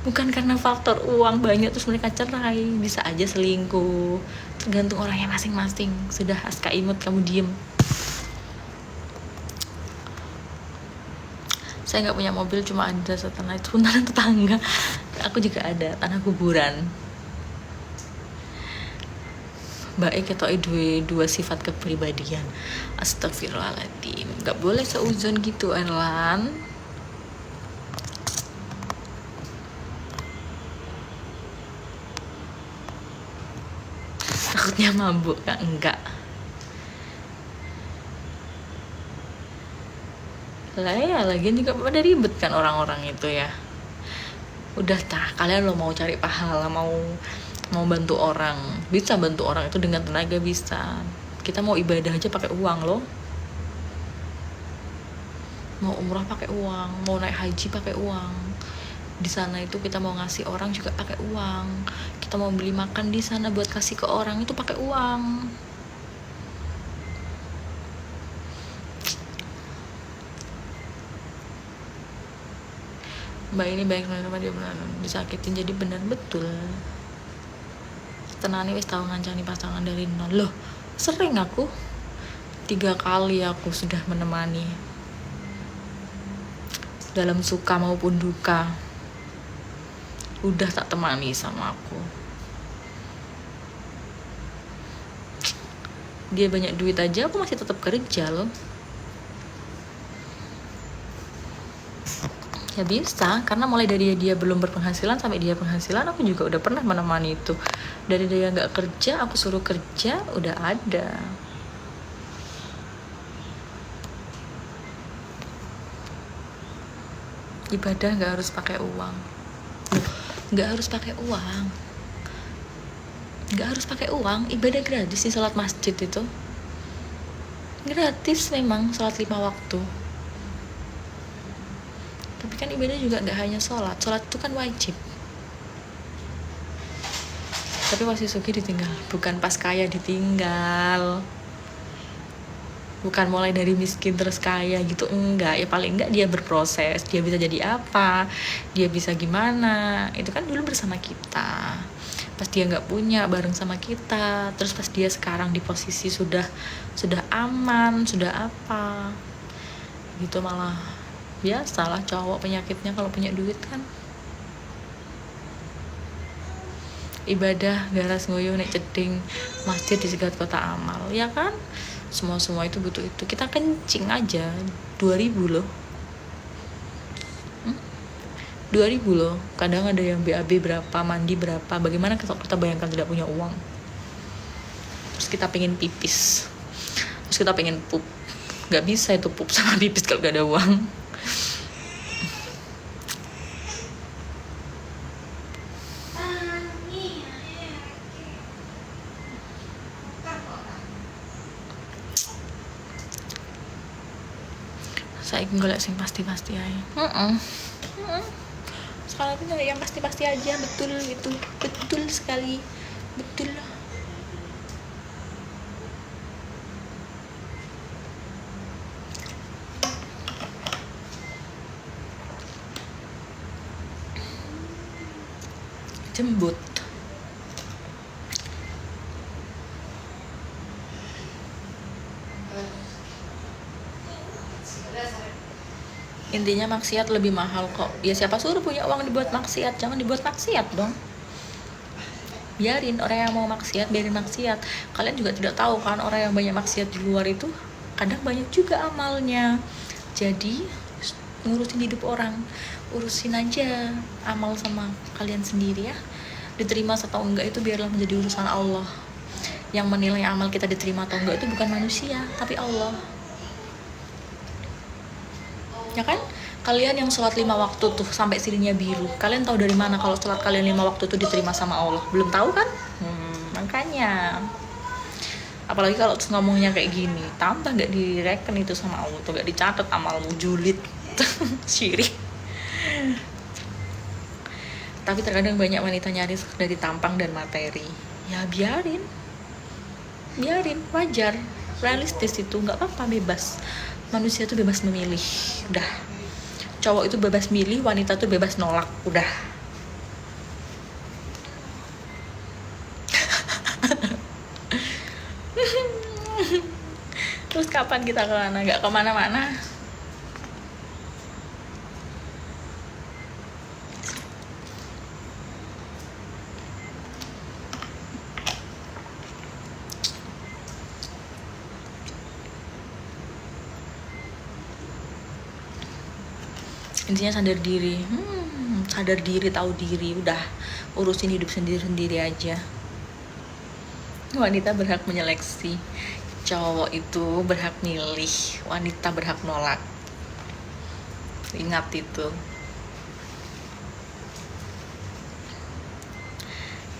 Bukan karena faktor uang banyak terus mereka cerai. Bisa aja selingkuh, tergantung orangnya masing-masing. Sudah, Aska Imut, kamu diem. Saya nggak punya mobil, cuma ada setanah itu pun tanah tetangga. Aku juga ada tanah kuburan. Baik ketok dua sifat kepribadian. Astagfirullahaladzim, nggak boleh seuzon gitu, Erlan. Takutnya mabuk kan? Enggak lah ya, lagian juga pada ribet kan orang-orang itu ya. Udah kalian lo mau cari pahala, mau bantu orang, bisa bantu orang itu dengan tenaga, bisa. Kita mau ibadah aja pakai uang loh. Mau umrah pakai uang, mau naik haji pakai uang. Di sana itu kita mau ngasih orang juga pakai uang. Kita mau beli makan di sana buat kasih ke orang itu pakai uang. Mbak ini banyak sama dia benar disakitin jadi benar betul. Tenani wis tahu ngancani pasangan dari nol. Loh, sering aku 3 kali aku sudah menemani dalam suka maupun duka. Udah tak temani sama aku. Dia banyak duit aja aku masih tetap kerja loh. Ya bisa, karena mulai dari dia belum berpenghasilan sampai dia penghasilan, aku juga udah pernah menemani itu. Dari dia nggak kerja, aku suruh kerja, udah ada. Ibadah nggak harus pakai uang. Nggak harus pakai uang. Nggak harus pakai uang. Ibadah gratis sih, sholat masjid itu. Gratis memang, sholat 5 waktu. Tapi kan ibadah juga nggak hanya sholat itu kan wajib. Tapi masih suki ditinggal, bukan pas kaya ditinggal. bukan mulai dari miskin terus kaya gitu, enggak. Ya paling enggak dia berproses, dia bisa jadi apa, dia bisa gimana, itu kan dulu bersama kita. Pas dia nggak punya bareng sama kita, terus pas dia sekarang di posisi sudah aman, sudah apa gitu, malah biasalah cowok penyakitnya kalau punya duit kan. Ibadah garas ngoyo nek ceding masjid di segat kota amal, ya kan? Semua itu butuh itu. Kita kencing aja 2000 loh. 2000 loh. Kadang ada yang BAB berapa, mandi berapa. Bagaimana kalau kita bayangkan tidak punya uang, terus kita pengen pipis, terus kita pengen pup, nggak bisa itu pup sama pipis kalau gak ada uang. Saya golek sing pasti-pasti aja. Sekarang itu nyari yang pasti-pasti aja, betul itu, betul sekali, betul. Jembut. Intinya maksiat lebih mahal kok. Ya siapa suruh punya uang dibuat maksiat? Jangan dibuat maksiat dong. Biarin orang yang mau maksiat, biarin maksiat. Kalian juga tidak tahu kan, orang yang banyak maksiat di luar itu kadang banyak juga amalnya. Jadi ngurusin hidup orang, urusin aja amal sama kalian sendiri ya. Diterima atau enggak itu biarlah menjadi urusan Allah. Yang menilai amal kita diterima atau enggak itu bukan manusia, tapi Allah. Ya kan? Kalian yang sholat 5 waktu tuh sampai sirinya biru, kalian tahu dari mana kalau sholat kalian 5 waktu tuh diterima sama Allah? Belum tahu kan? Makanya apalagi kalau ngomongnya kayak gini, tambah gak direken itu sama Allah tuh, gak dicatat amalmu, julid. Syirik. Tapi terkadang banyak wanita nyari dari tampang dan materi. Ya biarin, wajar, realistis itu, nggak apa-apa, bebas. Manusia tuh bebas memilih, udah. Cowok itu bebas milih, wanita tuh bebas nolak, udah. Terus kapan kita kemana? Nggak kemana-mana. Intinya sadar diri, tahu diri, udah urusin hidup sendiri aja. Wanita berhak menyeleksi, cowok itu berhak milih, wanita berhak nolak. Ingat itu.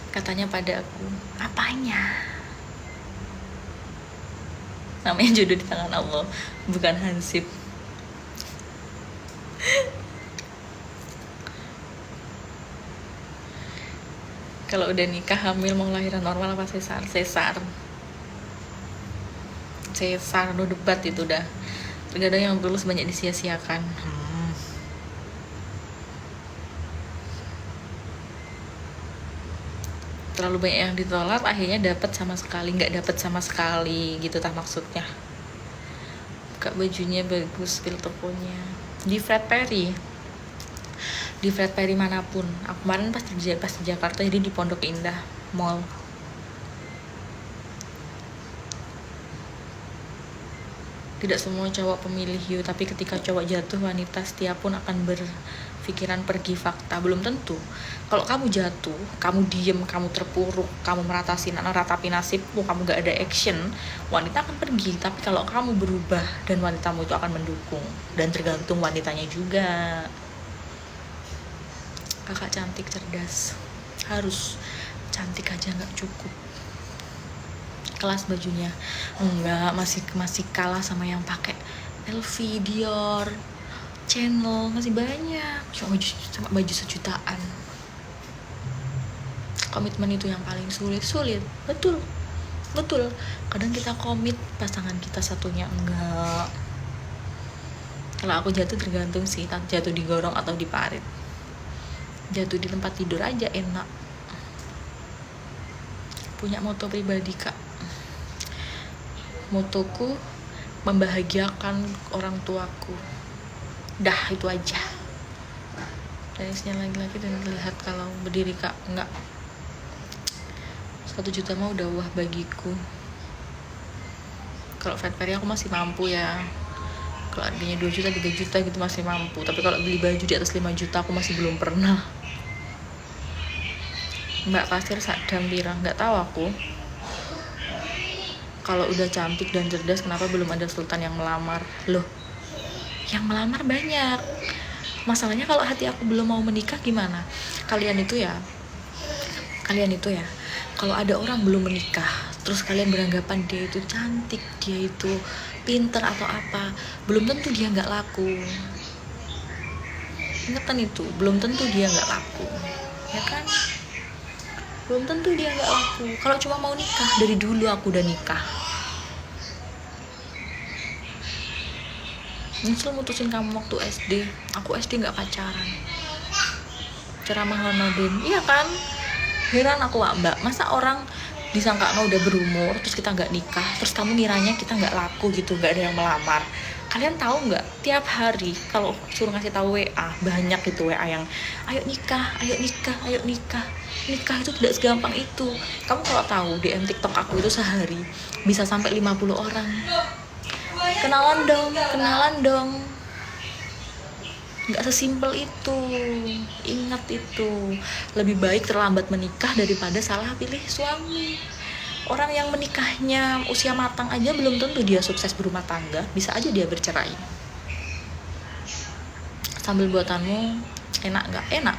Katanya pada aku, apanya? Namanya jodoh di tangan Allah, bukan hansip. Kalau udah nikah, hamil, mau lahiran normal apa sesar? Sesar, no debat itu udah. Terkadang yang tulus banyak disia-siakan. Terlalu banyak yang ditolak, akhirnya dapat sama sekali, nggak dapat sama sekali gitu tah maksudnya. Buka bajunya bagus, filter punya di Fred Perry manapun. Aku kemarin pas di Jakarta, jadi di Pondok Indah Mall. Tidak semua cowok pemilih you, tapi ketika cowok jatuh, wanita setia pun akan berpikiran pergi fakta. Belum tentu. Kalau kamu jatuh, kamu diem, kamu terpuruk, kamu meratapi nasibmu, kamu gak ada action, wanita akan pergi. Tapi kalau kamu berubah dan wanitamu itu akan mendukung, dan tergantung wanitanya juga. Kakak cantik, cerdas, harus cantik aja nggak cukup. Kelas bajunya enggak, masih kalah sama yang pakai LV, Dior, Chanel, masih banyak. Cuma baju sejutaan. Komitmen itu yang paling sulit, betul. Betul, kadang kita komit, pasangan kita satunya enggak. Kalau aku jatuh tergantung sih, jatuh di gorong atau di parit. Jatuh di tempat tidur aja enak. Punya moto pribadi kak, motoku membahagiakan orang tuaku, dah itu aja. Tenisnya lagi-lagi dan lihat kalau berdiri kak, enggak, 1 juta mah udah wah bagiku. Kalau Ferrari aku masih mampu ya, kalau harganya 2 juta 3 juta gitu masih mampu, tapi kalau beli baju di atas 5 juta aku masih belum pernah. Mbak Pasir Sadam Pirang, nggak tahu aku. Kalau udah cantik dan cerdas kenapa belum ada sultan yang melamar? Loh, yang melamar banyak. Masalahnya kalau hati aku belum mau menikah gimana? Kalian itu ya, kalau ada orang belum menikah, terus kalian beranggapan dia itu cantik, dia itu pinter atau apa, belum tentu dia nggak laku. Ingetan itu, belum tentu dia nggak laku, ya kan? Belum tentu dia nggak laku. Kalau cuma mau nikah, dari dulu aku udah nikah. Nyusul mutusin kamu waktu SD, aku SD nggak pacaran. Ceramah Ronaldin, iya kan? Heran aku mbak, masa orang disangka udah berumur, terus kita nggak nikah, terus kamu ngiranya kita nggak laku gitu, nggak ada yang melamar. Kalian tahu nggak? Tiap hari kalau suruh ngasih tahu WA, banyak itu WA yang ayo nikah, ayo nikah, ayo nikah. Nikah itu tidak segampang itu. Kamu kalau tahu DM TikTok aku itu sehari bisa sampai 50 orang. Kenalan dong. Nggak sesimpel itu. Ingat itu. Lebih baik terlambat menikah daripada salah pilih suami. Orang yang menikahnya usia matang aja belum tentu dia sukses berumah tangga. Bisa aja dia bercerai. Sambil buatanmu enak nggak? Enak.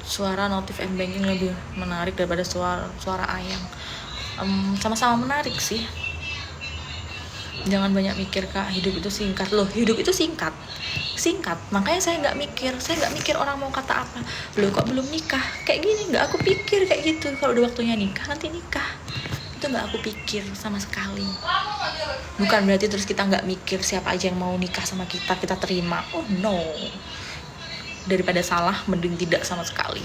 Suara notif M-banking lebih menarik daripada suara ayang. Sama-sama menarik sih. Jangan banyak mikir kak, hidup itu singkat. Loh, hidup itu singkat, makanya saya nggak mikir orang mau kata apa. Loh, kok belum nikah kayak gini, nggak aku pikir kayak gitu. Kalau udah waktunya nikah, nanti nikah, itu nggak aku pikir sama sekali. Bukan berarti terus kita nggak mikir siapa aja yang mau nikah sama kita terima. Oh no, daripada salah mending tidak sama sekali.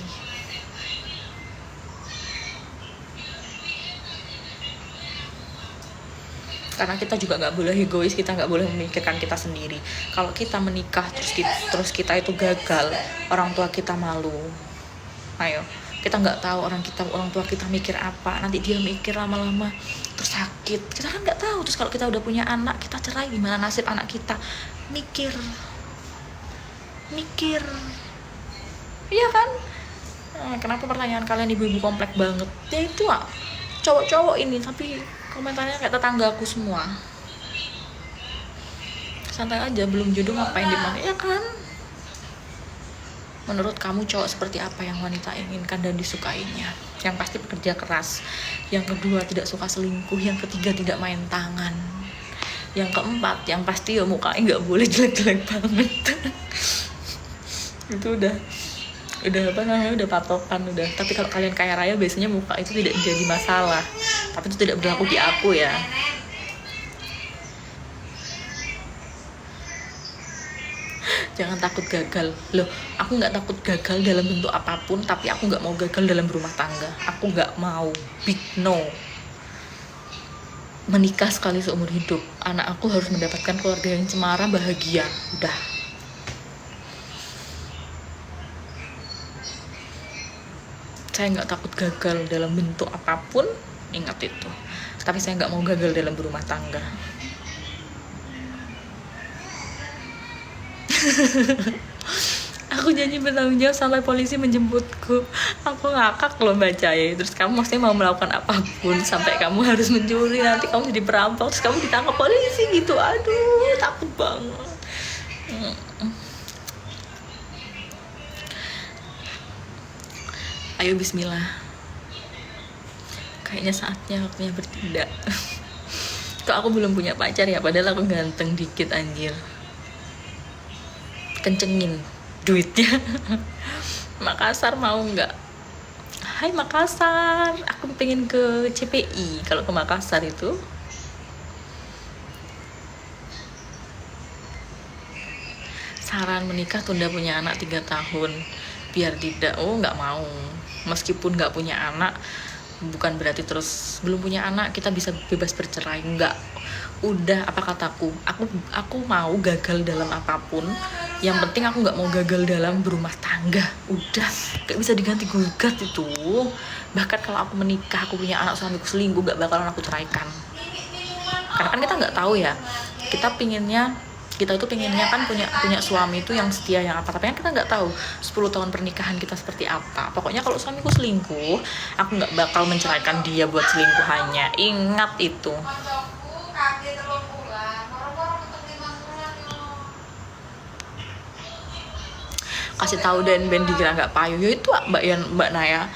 Karena kita juga nggak boleh egois, kita nggak boleh memikirkan kita sendiri. Kalau kita menikah terus kita itu gagal, orang tua kita malu. Ayo, kita nggak tahu orang tua kita mikir apa, nanti dia mikir lama-lama terus sakit, kita kan nggak tahu. Terus kalau kita udah punya anak, kita cerai, gimana nasib anak kita? Mikir, iya kan? Kenapa pertanyaan kalian ibu-ibu kompleks banget? Ya itu cowok-cowok ini, tapi komentarnya kayak tetanggaku semua. Santai aja, belum jodoh ngapain dimana, ya kan? Menurut kamu cowok seperti apa yang wanita inginkan dan disukainya? Yang pasti bekerja keras, yang kedua tidak suka selingkuh, yang ketiga tidak main tangan, yang keempat yang pasti ya mukanya nggak boleh jelek-jelek banget. Itu udah udah patokan udah. Tapi kalau kalian kaya raya biasanya muka itu tidak jadi masalah, tapi itu tidak berlaku di aku ya. Jangan takut gagal. Loh, aku nggak takut gagal dalam bentuk apapun, tapi aku nggak mau gagal dalam berumah tangga. Aku nggak mau, big no. Menikah sekali seumur hidup, anak aku harus mendapatkan keluarga yang cemara, bahagia, udah. Saya nggak takut gagal dalam bentuk apapun, ingat itu. Tapi saya nggak mau gagal dalam berumah tangga. Aku janji bertanggung jawab sampai polisi menjemputku. Aku ngakak loh baca ya. Terus kamu maksudnya mau melakukan apapun sampai kamu harus mencuri, nanti kamu jadi perampok, terus kamu ditangkap polisi gitu. Aduh, takut banget. Ayo bismillah. Kayaknya saatnya waktunya bertindak. Kok aku belum punya pacar ya, padahal aku ganteng dikit anjir. Kencengin duitnya. Makassar mau nggak? Hai Makassar, aku pengen ke CPI kalau ke Makassar itu. Saran menikah tunda punya anak 3 tahun biar tidak. Oh, nggak mau. Meskipun nggak punya anak bukan berarti terus belum punya anak kita bisa bebas bercerai. Nggak. Udah, apa kataku, aku mau gagal dalam apapun, yang penting aku nggak mau gagal dalam berumah tangga. Udah, gak bisa diganti gugat itu. Bahkan kalau aku menikah, aku punya anak, suamiku selingkuh, gak bakalan aku ceraikan. Karena kan kita nggak tahu ya, kita itu pinginnya kan punya suami itu yang setia, yang apa, tapi kan kita nggak tahu 10 tahun pernikahan kita seperti apa. Pokoknya kalau suamiku selingkuh, aku nggak bakal menceraikan dia buat selingkuhannya. Ingat itu. Kasih tahu dan Ben dikira nggak payu. Ya itu Mbak Naya.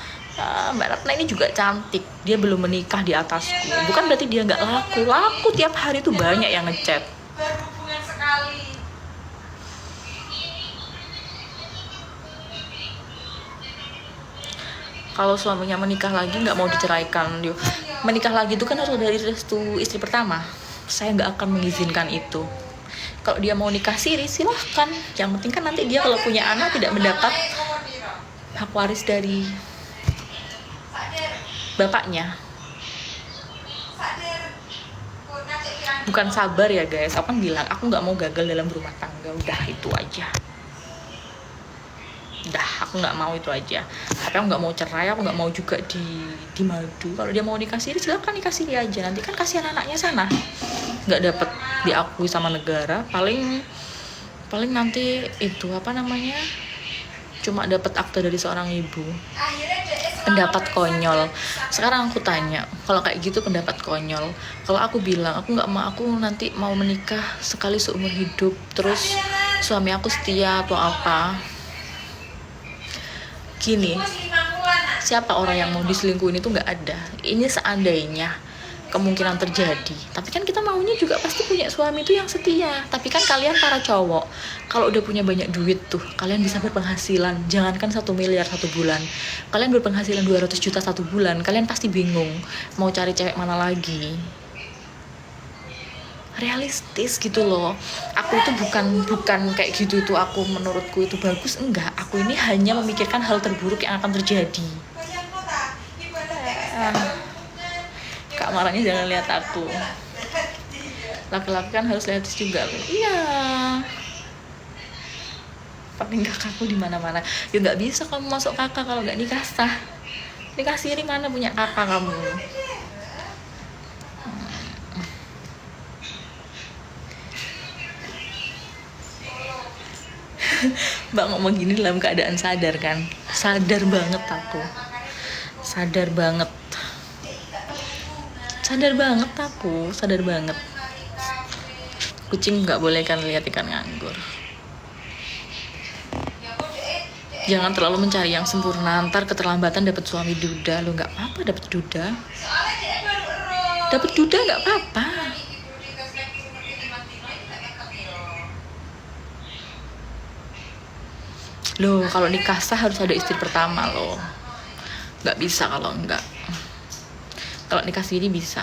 Mbak Ratna ini juga cantik. Dia belum menikah di atasku. Bukan berarti dia nggak laku tiap hari tuh banyak yang ngechat. Berhubungan sekali. Kalau suaminya menikah lagi nggak mau diceraikan, menikah lagi itu kan harus dari restu istri pertama. Saya nggak akan mengizinkan itu. Kalau dia mau nikah siri, silahkan. Yang penting kan nanti dia kalau punya anak tidak mendapat hak waris dari bapaknya. Bukan sabar ya guys, aku kan bilang aku nggak mau gagal dalam berumah tangga. Udah itu aja. Udah, aku nggak mau itu aja. Tapi aku nggak mau cerai, aku nggak mau juga dimadu. Kalau dia mau nikah siri, silahkan nikah siri aja. Nanti kan kasihan anaknya sana, nggak dapet diakui sama negara. Paling nanti itu apa namanya, cuma dapat akte dari seorang ibu. Pendapat konyol. Sekarang aku tanya, kalau kayak gitu pendapat konyol. Kalau aku bilang aku nggak mau, aku nanti mau menikah sekali seumur hidup, terus suami aku setia atau apa. Gini, siapa orang yang mau diselingkuhin itu nggak ada. Ini seandainya kemungkinan terjadi, tapi kan kita maunya juga pasti punya suami itu yang setia. Tapi kan kalian para cowok, kalau udah punya banyak duit tuh, kalian bisa berpenghasilan, jangankan 1 miliar 1 bulan, kalian berpenghasilan 200 juta 1 bulan, kalian pasti bingung mau cari cewek mana lagi. Realistis gitu loh. Aku itu bukan kayak gitu itu aku menurutku itu bagus, enggak. Aku ini hanya memikirkan hal terburuk yang akan terjadi. Kak marahnya jangan lihat aku. Laki-laki kan harus lihat juga loh. Iya. Paling kakakku di mana-mana. Ya nggak bisa kamu masuk kakak kalau nggak nikah sah. Nikah siri mana punya kakak kamu? Mbak ngomong gini dalam keadaan sadar kan? Sadar banget aku. Sadar banget aku. Kucing nggak boleh kan lihat ikan nganggur. Jangan terlalu mencari yang sempurna, ntar keterlambatan dapat suami duda. Lo nggak apa-apa dapat duda. Nggak apa-apa. Loh, kalau nikah sah harus ada istri pertama loh. Nggak bisa kalau enggak. Kalau nikah siri bisa.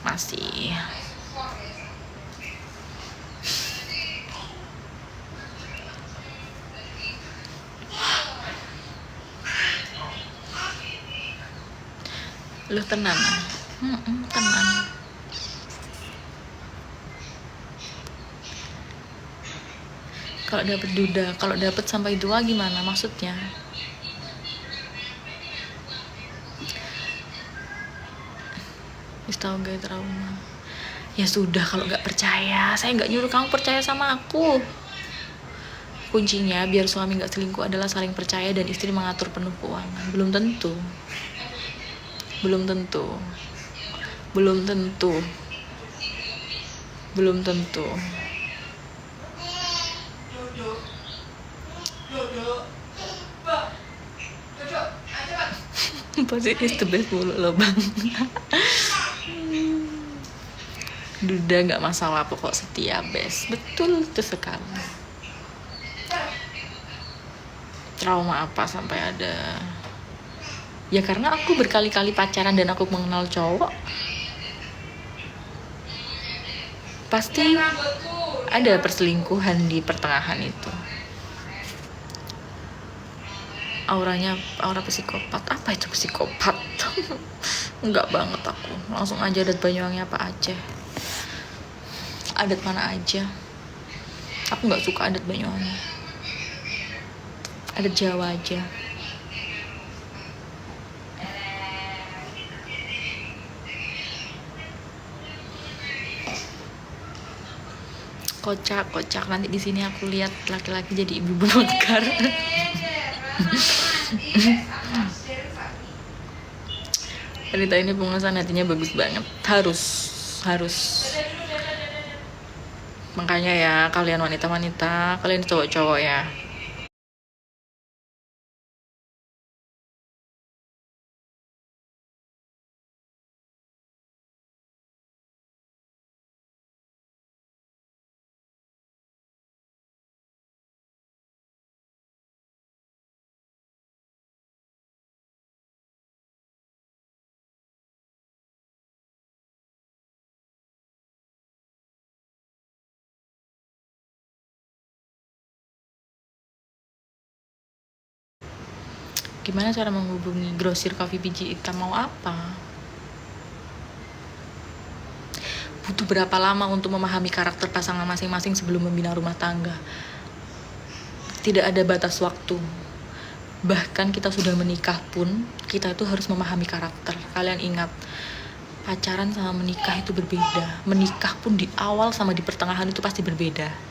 Masih. Lu tenang. Tenang. Kalau dapet duda, kalau dapet sampai 2 gimana maksudnya? Wis tau gak trauma. Ya sudah, kalau nggak percaya, saya nggak nyuruh kamu percaya sama aku. Kuncinya biar suami nggak selingkuh adalah saling percaya dan istri mengatur penuh keuangan. Belum tentu. Pasti is the best mulu loh bang. Duda nggak masalah, pokok setia best. Betul itu sekali. Trauma apa sampai ada Ya karena aku berkali-kali pacaran dan aku mengenal cowok, pasti ada perselingkuhan di pertengahan itu. Aura psikopat. Apa itu psikopat? Enggak banget aku. Langsung aja adat Banyuwangi apa Aceh. Adat mana aja. Aku nggak suka adat Banyuwangi. Adat Jawa aja. Kocak nanti di sini aku lihat laki-laki jadi ibu bonekar. Cerita ini pengusahaan hatinya bagus banget. Harus. Makanya ya kalian wanita-wanita, kalian cowok-cowok ya. Gimana cara menghubungi grosir kopi biji hitam, mau apa? Butuh berapa lama untuk memahami karakter pasangan masing-masing sebelum membina rumah tangga? Tidak ada batas waktu. Bahkan kita sudah menikah pun, kita itu harus memahami karakter. Kalian ingat, pacaran sama menikah itu berbeda. Menikah pun di awal sama di pertengahan itu pasti berbeda.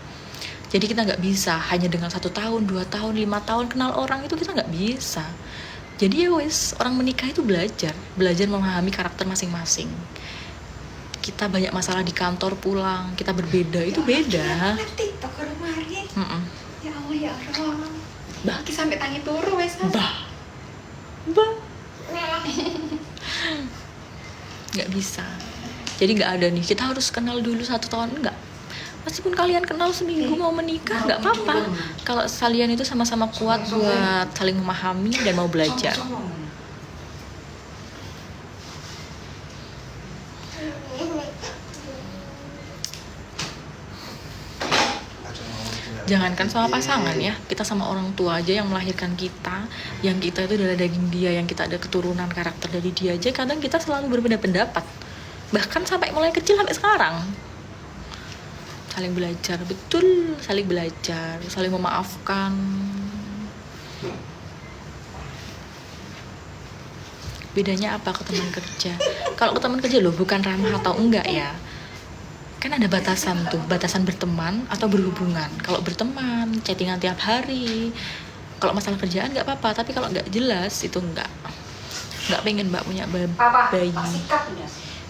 Jadi kita nggak bisa hanya dengan 1 tahun, 2 tahun, 5 tahun kenal orang itu kita nggak bisa. Jadi ya wes, orang menikah itu belajar memahami karakter masing-masing. Kita banyak masalah di kantor, pulang kita berbeda, itu beda. TikTok kemarin. Ya Allah ya Allah. Bah, Iki sampai tangi turu wes. bah, nggak bisa. Jadi nggak ada nih. Kita harus kenal dulu 1 tahun, enggak. Meskipun kalian kenal seminggu mau menikah nggak apa-apa. Kalau kalian itu sama-sama kuat buat saling memahami dan mau belajar. Jangankan sama pasangan ya, kita sama orang tua aja yang melahirkan kita, yang kita itu adalah daging dia, yang kita ada keturunan karakter dari dia aja, kadang kita selalu berbeda pendapat. Bahkan sampai mulai kecil sampai sekarang. Saling belajar, betul, saling belajar, saling memaafkan. Bedanya apa ke teman kerja? Kalau ke teman kerja loh, bukan ramah atau enggak ya. Kan ada batasan tuh, batasan berteman atau berhubungan. Kalau berteman, chattingan tiap hari. Kalau masalah kerjaan nggak apa-apa, tapi kalau nggak jelas itu nggak pengen mbak punya bayi.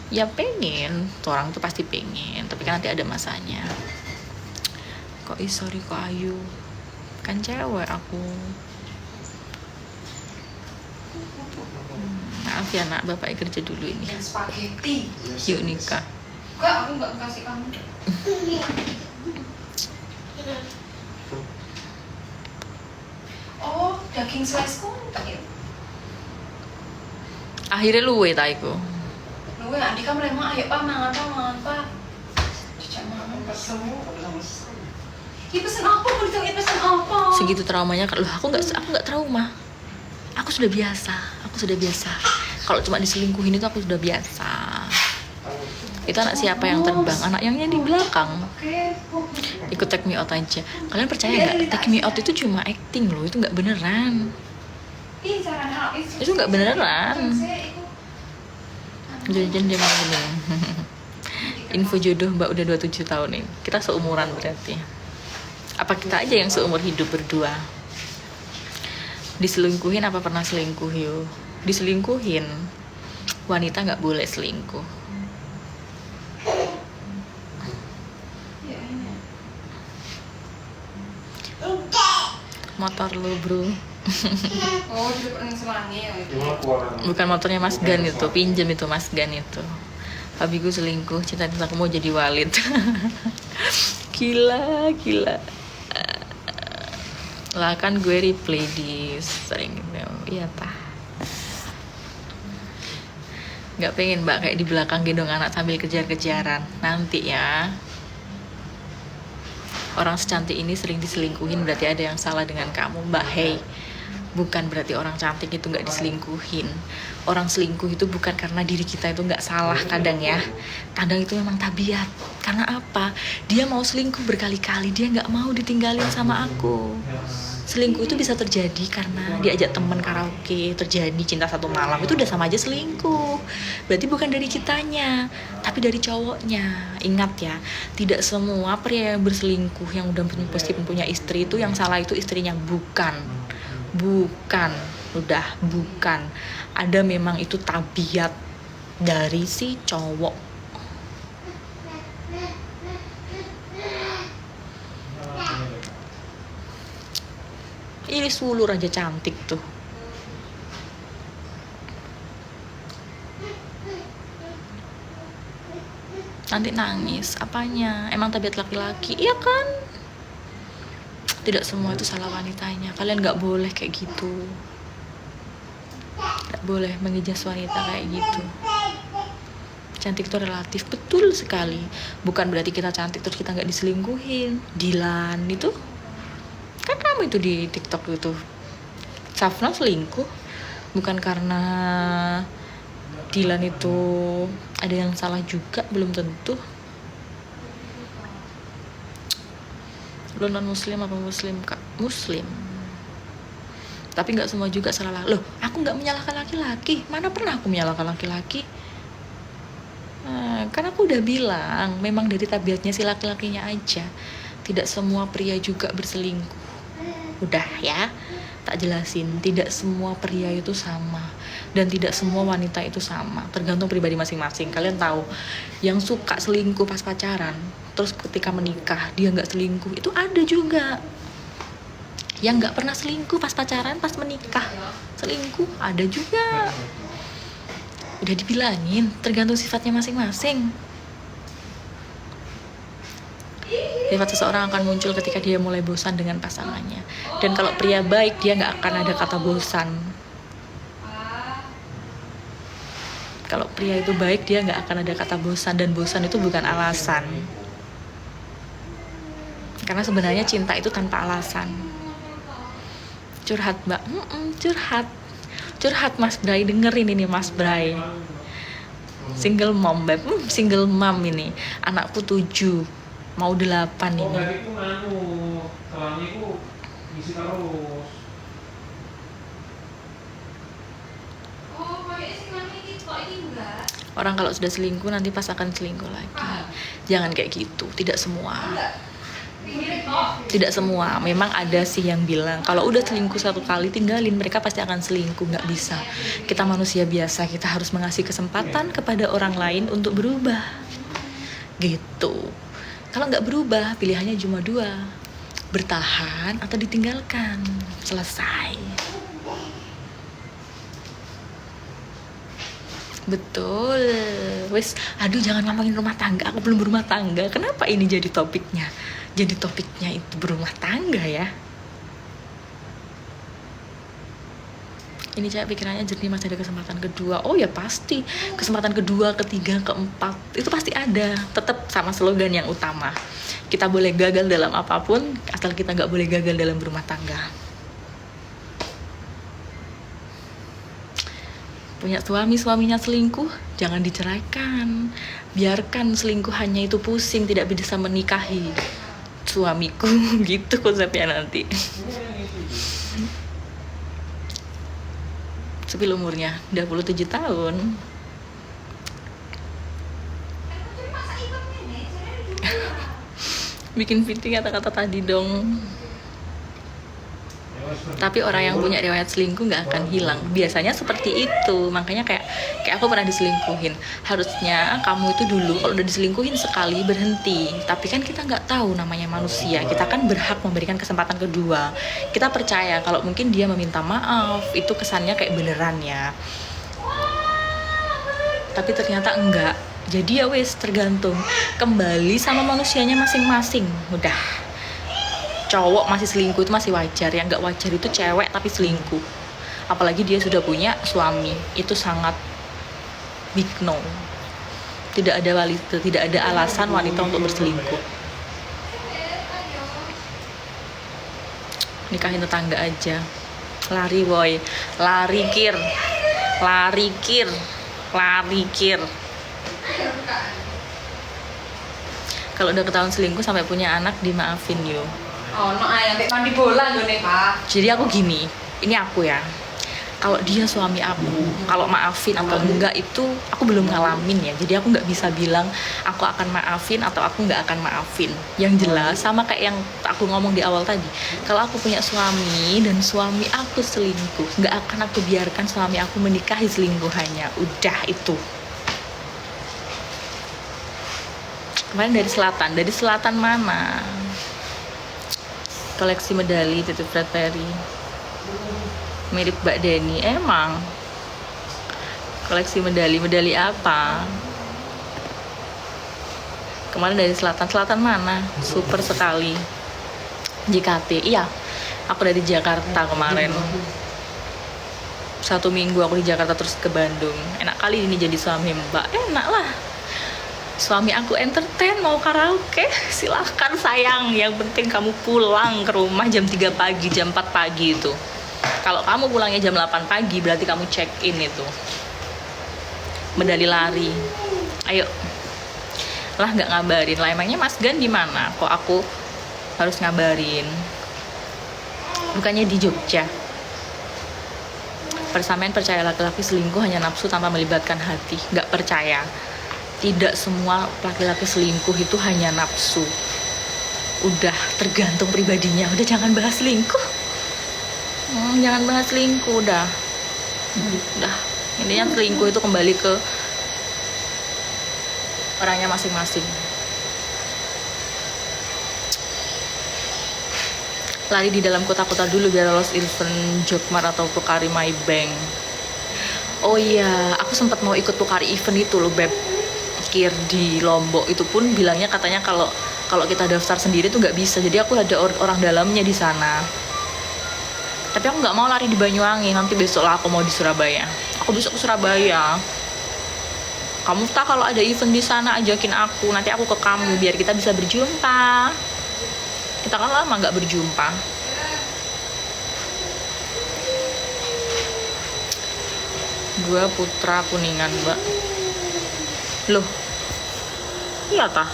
Ya pengen, tuh orang tuh pasti pengen, tapi kan nanti ada masanya. Kok sorry kok Ayu, kan cewek aku. Maaf ya nak, bapak kerja dulu ini. Spaghetti. Yuk nikah. Enggak, aku nggak kasih kamu. Oh, daging slice kontak ya? Akhirnya luwe ta iku. Luwe, Andika memang ayo pak, mangan pak. Cucak mangan pesen. Ini pesen apa? Mau ditanya pesen apa? Segitu traumanya, loh aku nggak trauma. Aku sudah biasa. Kalau cuma diselingkuhin itu aku sudah biasa. Itu anak siapa yang terbang? Anak yang di belakang. Ikut Take Me Out aja. Kalian percaya nggak? Take Me Out itu cuma acting loh, itu nggak beneran. Itu nggak beneran. Jangan dia mau bilang. Info jodoh mbak udah 27 tahun nih. Kita seumuran berarti. Apa kita aja yang seumur hidup berdua? Diselingkuhin apa pernah selingkuh yuk? Diselingkuhin. Wanita nggak boleh selingkuh. Motor lu bro. Oh, di depan selangi ya itu. Bukan motornya Mas Gan itu, pinjam itu Mas Gan itu. Habiku selingkuh, cita-cita aku mau jadi Walid. Gila. Lah kan gue replay di sering gitu. Iya tah. Nggak pengen mbak kayak di belakang gendong anak sambil kejar-kejaran. Nanti ya. Orang secantik ini sering diselingkuhin, berarti ada yang salah dengan kamu mbak. Hey, bukan berarti orang cantik itu nggak diselingkuhin. Orang selingkuh itu bukan karena diri kita itu nggak salah kadang ya. Kadang itu memang tabiat. Karena apa? Dia mau selingkuh berkali-kali, dia nggak mau ditinggalin sama aku. Selingkuh itu bisa terjadi karena diajak temen karaoke, terjadi cinta satu malam, itu udah sama aja selingkuh. Berarti bukan dari kitanya, tapi dari cowoknya. Ingat ya, tidak semua pria yang berselingkuh yang udah meskipun punya istri itu yang salah itu istrinya. Bukan, udah bukan. Ada memang itu tabiat dari si cowok. Ini sulur aja cantik tuh. Nanti nangis, apanya? Emang tabiat laki-laki, iya kan? Tidak semua itu salah wanitanya. Kalian gak boleh kayak gitu. Gak boleh mengijaz wanita kayak gitu. Cantik itu relatif, betul sekali. Bukan berarti kita cantik terus kita gak diselingkuhin. Dilan itu kan kamu itu di TikTok itu, Safna selingkuh bukan karena Dilan itu ada yang salah juga, belum tentu. Lo non muslim apa muslim kak? Muslim, tapi nggak semua juga salah. Loh, aku nggak menyalahkan laki-laki, mana pernah aku menyalahkan laki-laki. Kan aku udah bilang memang dari tabiatnya si laki-lakinya aja. Tidak semua pria juga berselingkuh. Udah ya, tak jelasin. Tidak semua pria itu sama, dan tidak semua wanita itu sama. Tergantung pribadi masing-masing. Kalian tahu, yang suka selingkuh pas pacaran, terus ketika menikah dia nggak selingkuh, itu ada juga. Yang nggak pernah selingkuh pas pacaran, pas menikah selingkuh, ada juga. Udah dibilangin, tergantung sifatnya masing-masing. Sifat seseorang akan muncul ketika dia mulai bosan dengan pasangannya. Dan kalau pria baik, dia nggak akan ada kata bosan. Kalau pria itu baik, dia nggak akan ada kata bosan. Dan bosan itu bukan alasan. Karena sebenarnya cinta itu tanpa alasan. Curhat mbak, curhat Mas Bray, dengerin ini Mas Bray. Single mom, beb, single mom ini. Anakku 7. Mau 8 ini. Oh, berarti itu salahnya itu ngisi terus. Oh, kayaknya sih ini kok ini enggak. Orang kalau sudah selingkuh nanti pas akan selingkuh lagi. Jangan kayak gitu, tidak semua. Tidak semua, memang ada sih yang bilang kalau udah selingkuh 1 kali tinggalin, mereka pasti akan selingkuh. Nggak bisa. Kita manusia biasa, kita harus mengasih kesempatan kepada orang lain untuk berubah. Gitu. Kalau nggak berubah, pilihannya cuma 2. Bertahan atau ditinggalkan. Selesai. Betul. Wes, aduh jangan ngomongin rumah tangga. Aku belum berumah tangga. Kenapa ini jadi topiknya? Jadi topiknya itu berumah tangga ya. Ini cewek pikirannya jernih, masih ada kesempatan kedua. Oh ya pasti, kesempatan kedua, ketiga, keempat, itu pasti ada. Tetap sama slogan yang utama, kita boleh gagal dalam apapun, asal kita nggak boleh gagal dalam berumah tangga. Punya suaminya selingkuh, jangan diceraikan. Biarkan selingkuhannya itu pusing, tidak bisa menikahi suamiku. Gitu konsepnya nanti. Sepil umurnya 27 tahun. Bikin fitting kata-kata tadi dong. Tapi orang yang punya riwayat selingkuh nggak akan hilang. Biasanya seperti itu. Makanya kayak aku pernah diselingkuhin. Harusnya kamu itu dulu kalau udah diselingkuhin sekali berhenti. Tapi kan kita nggak tahu namanya manusia. Kita kan berhak memberikan kesempatan kedua. Kita percaya kalau mungkin dia meminta maaf, itu kesannya kayak beneran ya. Tapi ternyata enggak. Jadi ya wes, tergantung. Kembali sama manusianya masing-masing. Udah. Cowok masih selingkuh itu masih wajar. Yang nggak wajar itu cewek tapi selingkuh. Apalagi dia sudah punya suami. Itu sangat big no. Tidak ada alasan wanita untuk berselingkuh. Nikahin tetangga aja. Lari boy, lari kir. Kalau udah ketahuan selingkuh sampai punya anak dimaafin yo. Oh, no ayam sampai mandi bola gue nih, Pak. Jadi aku gini, ini aku ya. Kalau dia suami aku, kalau maafin atau enggak itu aku belum ngalamin ya. Jadi aku nggak bisa bilang aku akan maafin atau aku nggak akan maafin. Yang jelas sama kayak yang aku ngomong di awal tadi. Kalau aku punya suami dan suami aku selingkuh, nggak akan aku biarkan suami aku menikahi selingkuhannya. Udah itu. Kemarin dari selatan mana? Koleksi medali titip Fred Perry. Mirip Mbak Deni, emang. Koleksi medali apa? Kemarin dari selatan mana? Super sekali. JKT, iya. Aku dari Jakarta kemarin. 1 minggu aku di Jakarta terus ke Bandung. Enak kali ini jadi suami Mbak. Enak lah. Suami aku entertain, mau karaoke, silahkan sayang. Yang penting kamu pulang ke rumah jam 3 pagi, jam 4 pagi itu. Kalau kamu pulangnya jam 8 pagi, berarti kamu check in itu. Medali lari. Ayo. Lah nggak ngabarin. Lah emangnya Mas Gan di mana? Kok aku harus ngabarin? Bukannya di Jogja. Persamaan percaya laki-laki selingkuh hanya nafsu tanpa melibatkan hati. Nggak percaya. Tidak semua laki-laki selingkuh itu hanya nafsu. Udah tergantung pribadinya. Udah jangan bahas selingkuh. Jangan bahas selingkuh udah. Intinya selingkuh itu kembali ke orangnya masing-masing. Lari di dalam kota-kota dulu biar lolos event Jokmart atau Pokari My Bank. Oh iya, aku sempat mau ikut Pokari event itu loh, Beb. Kir di Lombok itu pun bilangnya katanya kalau kita daftar sendiri tuh nggak bisa. Jadi aku ada orang dalamnya di sana. Tapi aku nggak mau lari di Banyuwangi, nanti besok lah aku mau di Surabaya. Aku besok ke Surabaya. Kamu tak kalau ada event di sana ajakin aku, nanti aku ke kamu biar kita bisa berjumpa. Kita kan lama nggak berjumpa. Gua Putra Kuningan, Mbak. Loh, iya kah?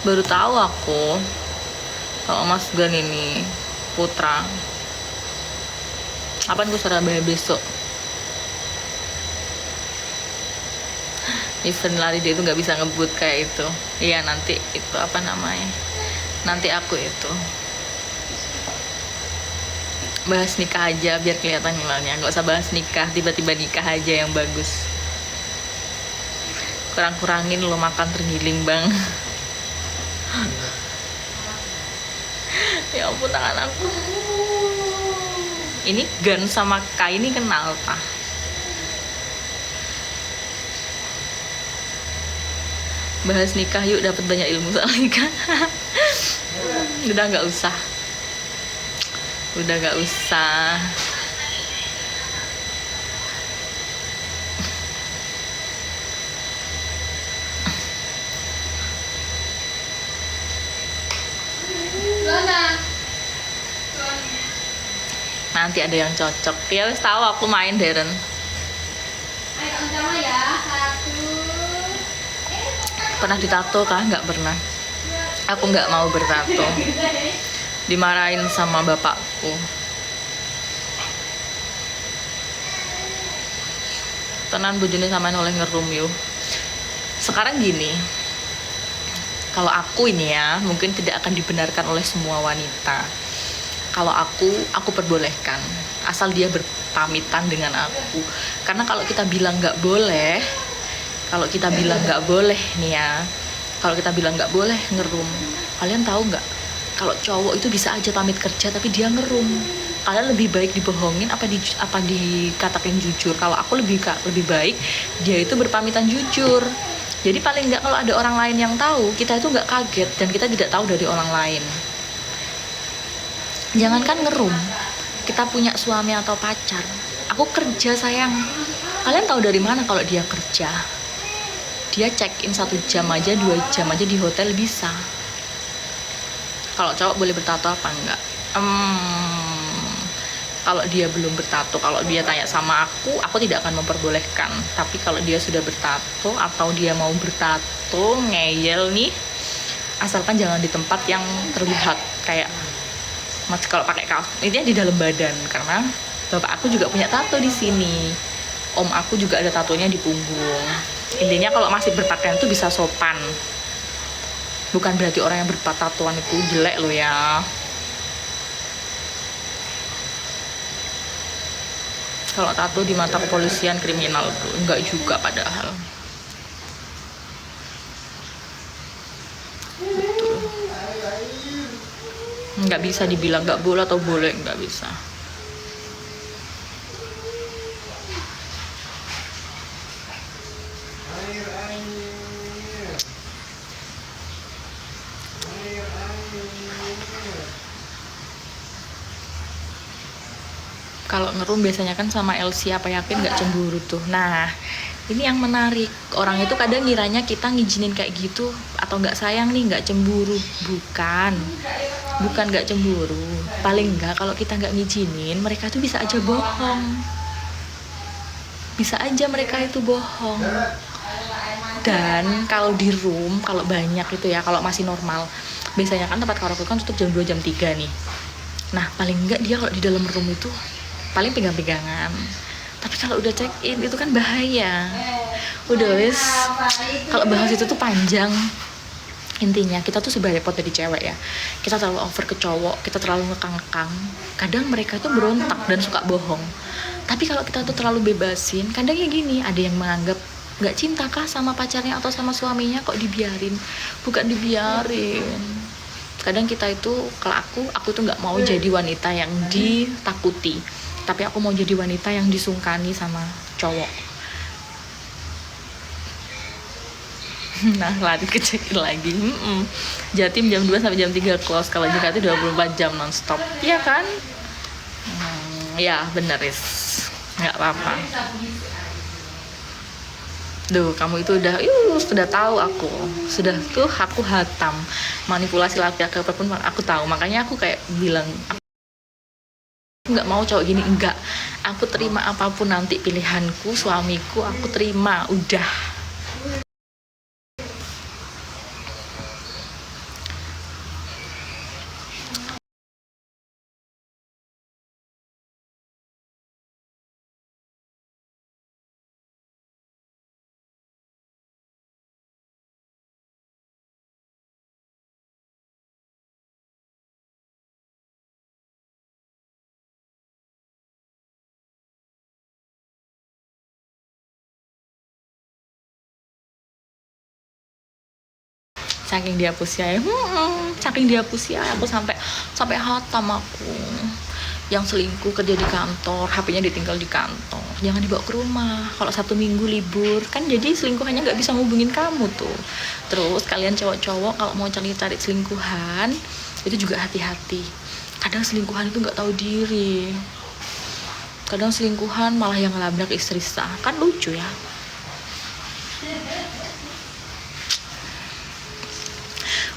Baru tahu aku kalau Mas Gan ini Putra. Apaan gue Surabaya besok? Event lari dia itu nggak bisa ngebut kayak itu. Iya nanti itu apa namanya? Nanti aku itu bahas nikah aja biar kelihatan hilalnya. Nggak usah bahas nikah, tiba-tiba nikah aja yang bagus. Kurang-kurangin lo makan tergiling bang. Ya ampun tangan aku. Ini Gan sama Kai ini kenal tah. Bahas nikah yuk, dapat banyak ilmu soal nikah. Udah nggak usah. Nanti ada yang cocok. Ya wis tahu aku main Darren. Ayo sama ya. 1. Pernah ditato kah? Nggak pernah. Aku nggak mau bertato. Dimarahin sama bapakku. Tenan bojone samain oleh ngerum yuk. Sekarang gini. Kalau aku ini ya, mungkin tidak akan dibenarkan oleh semua wanita. Kalau aku perbolehkan, asal dia berpamitan dengan aku. Karena kalau kita bilang nggak boleh, kalau kita bilang nggak boleh nih ya, kalau kita bilang nggak boleh ngerum, kalian tahu nggak? Kalau cowok itu bisa aja pamit kerja tapi dia ngerum. Kalian lebih baik dibohongin apa dikatakan jujur? Kalau aku lebih baik dia itu berpamitan jujur. Jadi paling nggak kalau ada orang lain yang tahu, kita itu nggak kaget dan kita tidak tahu dari orang lain. Jangankan ngerum, kita punya suami atau pacar. Aku kerja sayang. Kalian tahu dari mana kalau dia kerja? Dia check in 1 jam aja, 2 jam aja di hotel bisa. Kalau cowok boleh bertato apa enggak? Kalau dia belum bertato, kalau dia tanya sama aku tidak akan memperbolehkan. Tapi kalau dia sudah bertato atau dia mau bertato, ngeyel nih, asalkan jangan di tempat yang terlihat kayak kalau pakai kaos, intinya di dalam badan. Karena bapak aku juga punya tato di sini, om aku juga ada tatonya di punggung. Intinya kalau masih berpakaian tuh bisa sopan. Bukan berarti orang yang bertatoan itu jelek loh ya. Kalau tato di mata kepolisian kriminal tuh enggak juga padahal. Betul. Enggak bisa dibilang enggak boleh atau boleh, enggak bisa. Kalau ngerum biasanya kan sama LC, apa yakin nggak cemburu tuh. Nah, ini yang menarik. Orang itu kadang ngiranya kita ngizinin kayak gitu atau nggak sayang nih, nggak cemburu. Bukan nggak cemburu. Paling nggak kalau kita nggak ngizinin, mereka tuh bisa aja bohong. Bisa aja mereka itu bohong. Dan kalau di room, kalau banyak itu ya, kalau masih normal, biasanya kan tempat karaoke kan tutup jam 2, jam 3 nih. Nah, paling nggak dia kalau di dalam room itu paling pegang-pegangan. Tapi kalau udah check in itu kan bahaya. Udah wes, kalau bahas itu tuh panjang. Intinya kita tuh sebenarnya repot dari cewek ya. Kita terlalu over ke cowok, kita terlalu ngekang-ngekang. Kadang mereka tuh berontak dan suka bohong. Tapi kalau kita tuh terlalu bebasin, kadangnya gini, ada yang menganggap nggak cinta kah sama pacarnya atau sama suaminya, kok dibiarin? Bukan dibiarin. Kadang kita itu, kalau aku tuh nggak mau jadi wanita yang ditakuti, tapi aku mau jadi wanita yang disungkani sama cowok. Nah, lari kecekin lagi. Jatim jam 2 sampai jam 3 close. Kalau JKT 24 jam nonstop. Iya kan? Ya bener is. Nggak apa-apa. Duh, kamu itu sudah tahu aku. Sudah tuh aku hatam. Manipulasi laki-laki apapun aku tahu. Makanya aku kayak bilang, aku nggak mau cowok gini. Enggak. Aku terima apapun nanti pilihanku, suamiku, aku terima. Udah. Saking dihapusnya ya, saking dihapusnya aku sampai hatam aku. Yang selingkuh kerja di kantor, HP-nya ditinggal di kantor, jangan dibawa ke rumah. Kalau 1 minggu libur kan, jadi selingkuhannya nggak bisa ngubungin kamu tuh. Terus kalian cowok-cowok kalau mau cari selingkuhan itu juga hati-hati. Kadang selingkuhan itu nggak tahu diri. Kadang selingkuhan malah yang ngelabrak istri sah, kan lucu ya.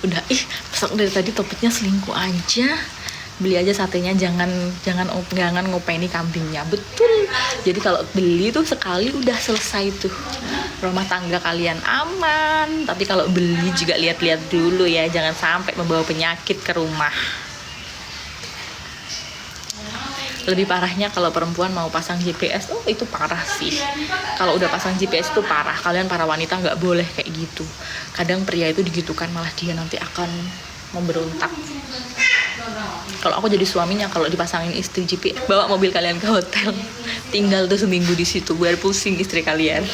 Udah pesan dari tadi topiknya selingkuh aja. Beli aja satenya, jangan ngopeni kambingnya. Betul. Jadi kalau beli tuh sekali udah selesai tuh, rumah tangga kalian aman. Tapi kalau beli juga lihat-lihat dulu ya, jangan sampai membawa penyakit ke rumah. Lebih parahnya kalau perempuan mau pasang GPS, itu parah sih. Kalau udah pasang GPS itu parah. Kalian para wanita nggak boleh kayak gitu. Kadang pria itu digitukan malah dia nanti akan memberontak. Kalau aku jadi suaminya, kalau dipasangin istri GPS, bawa mobil kalian ke hotel, tinggal tuh seminggu di situ biar pusing istri kalian.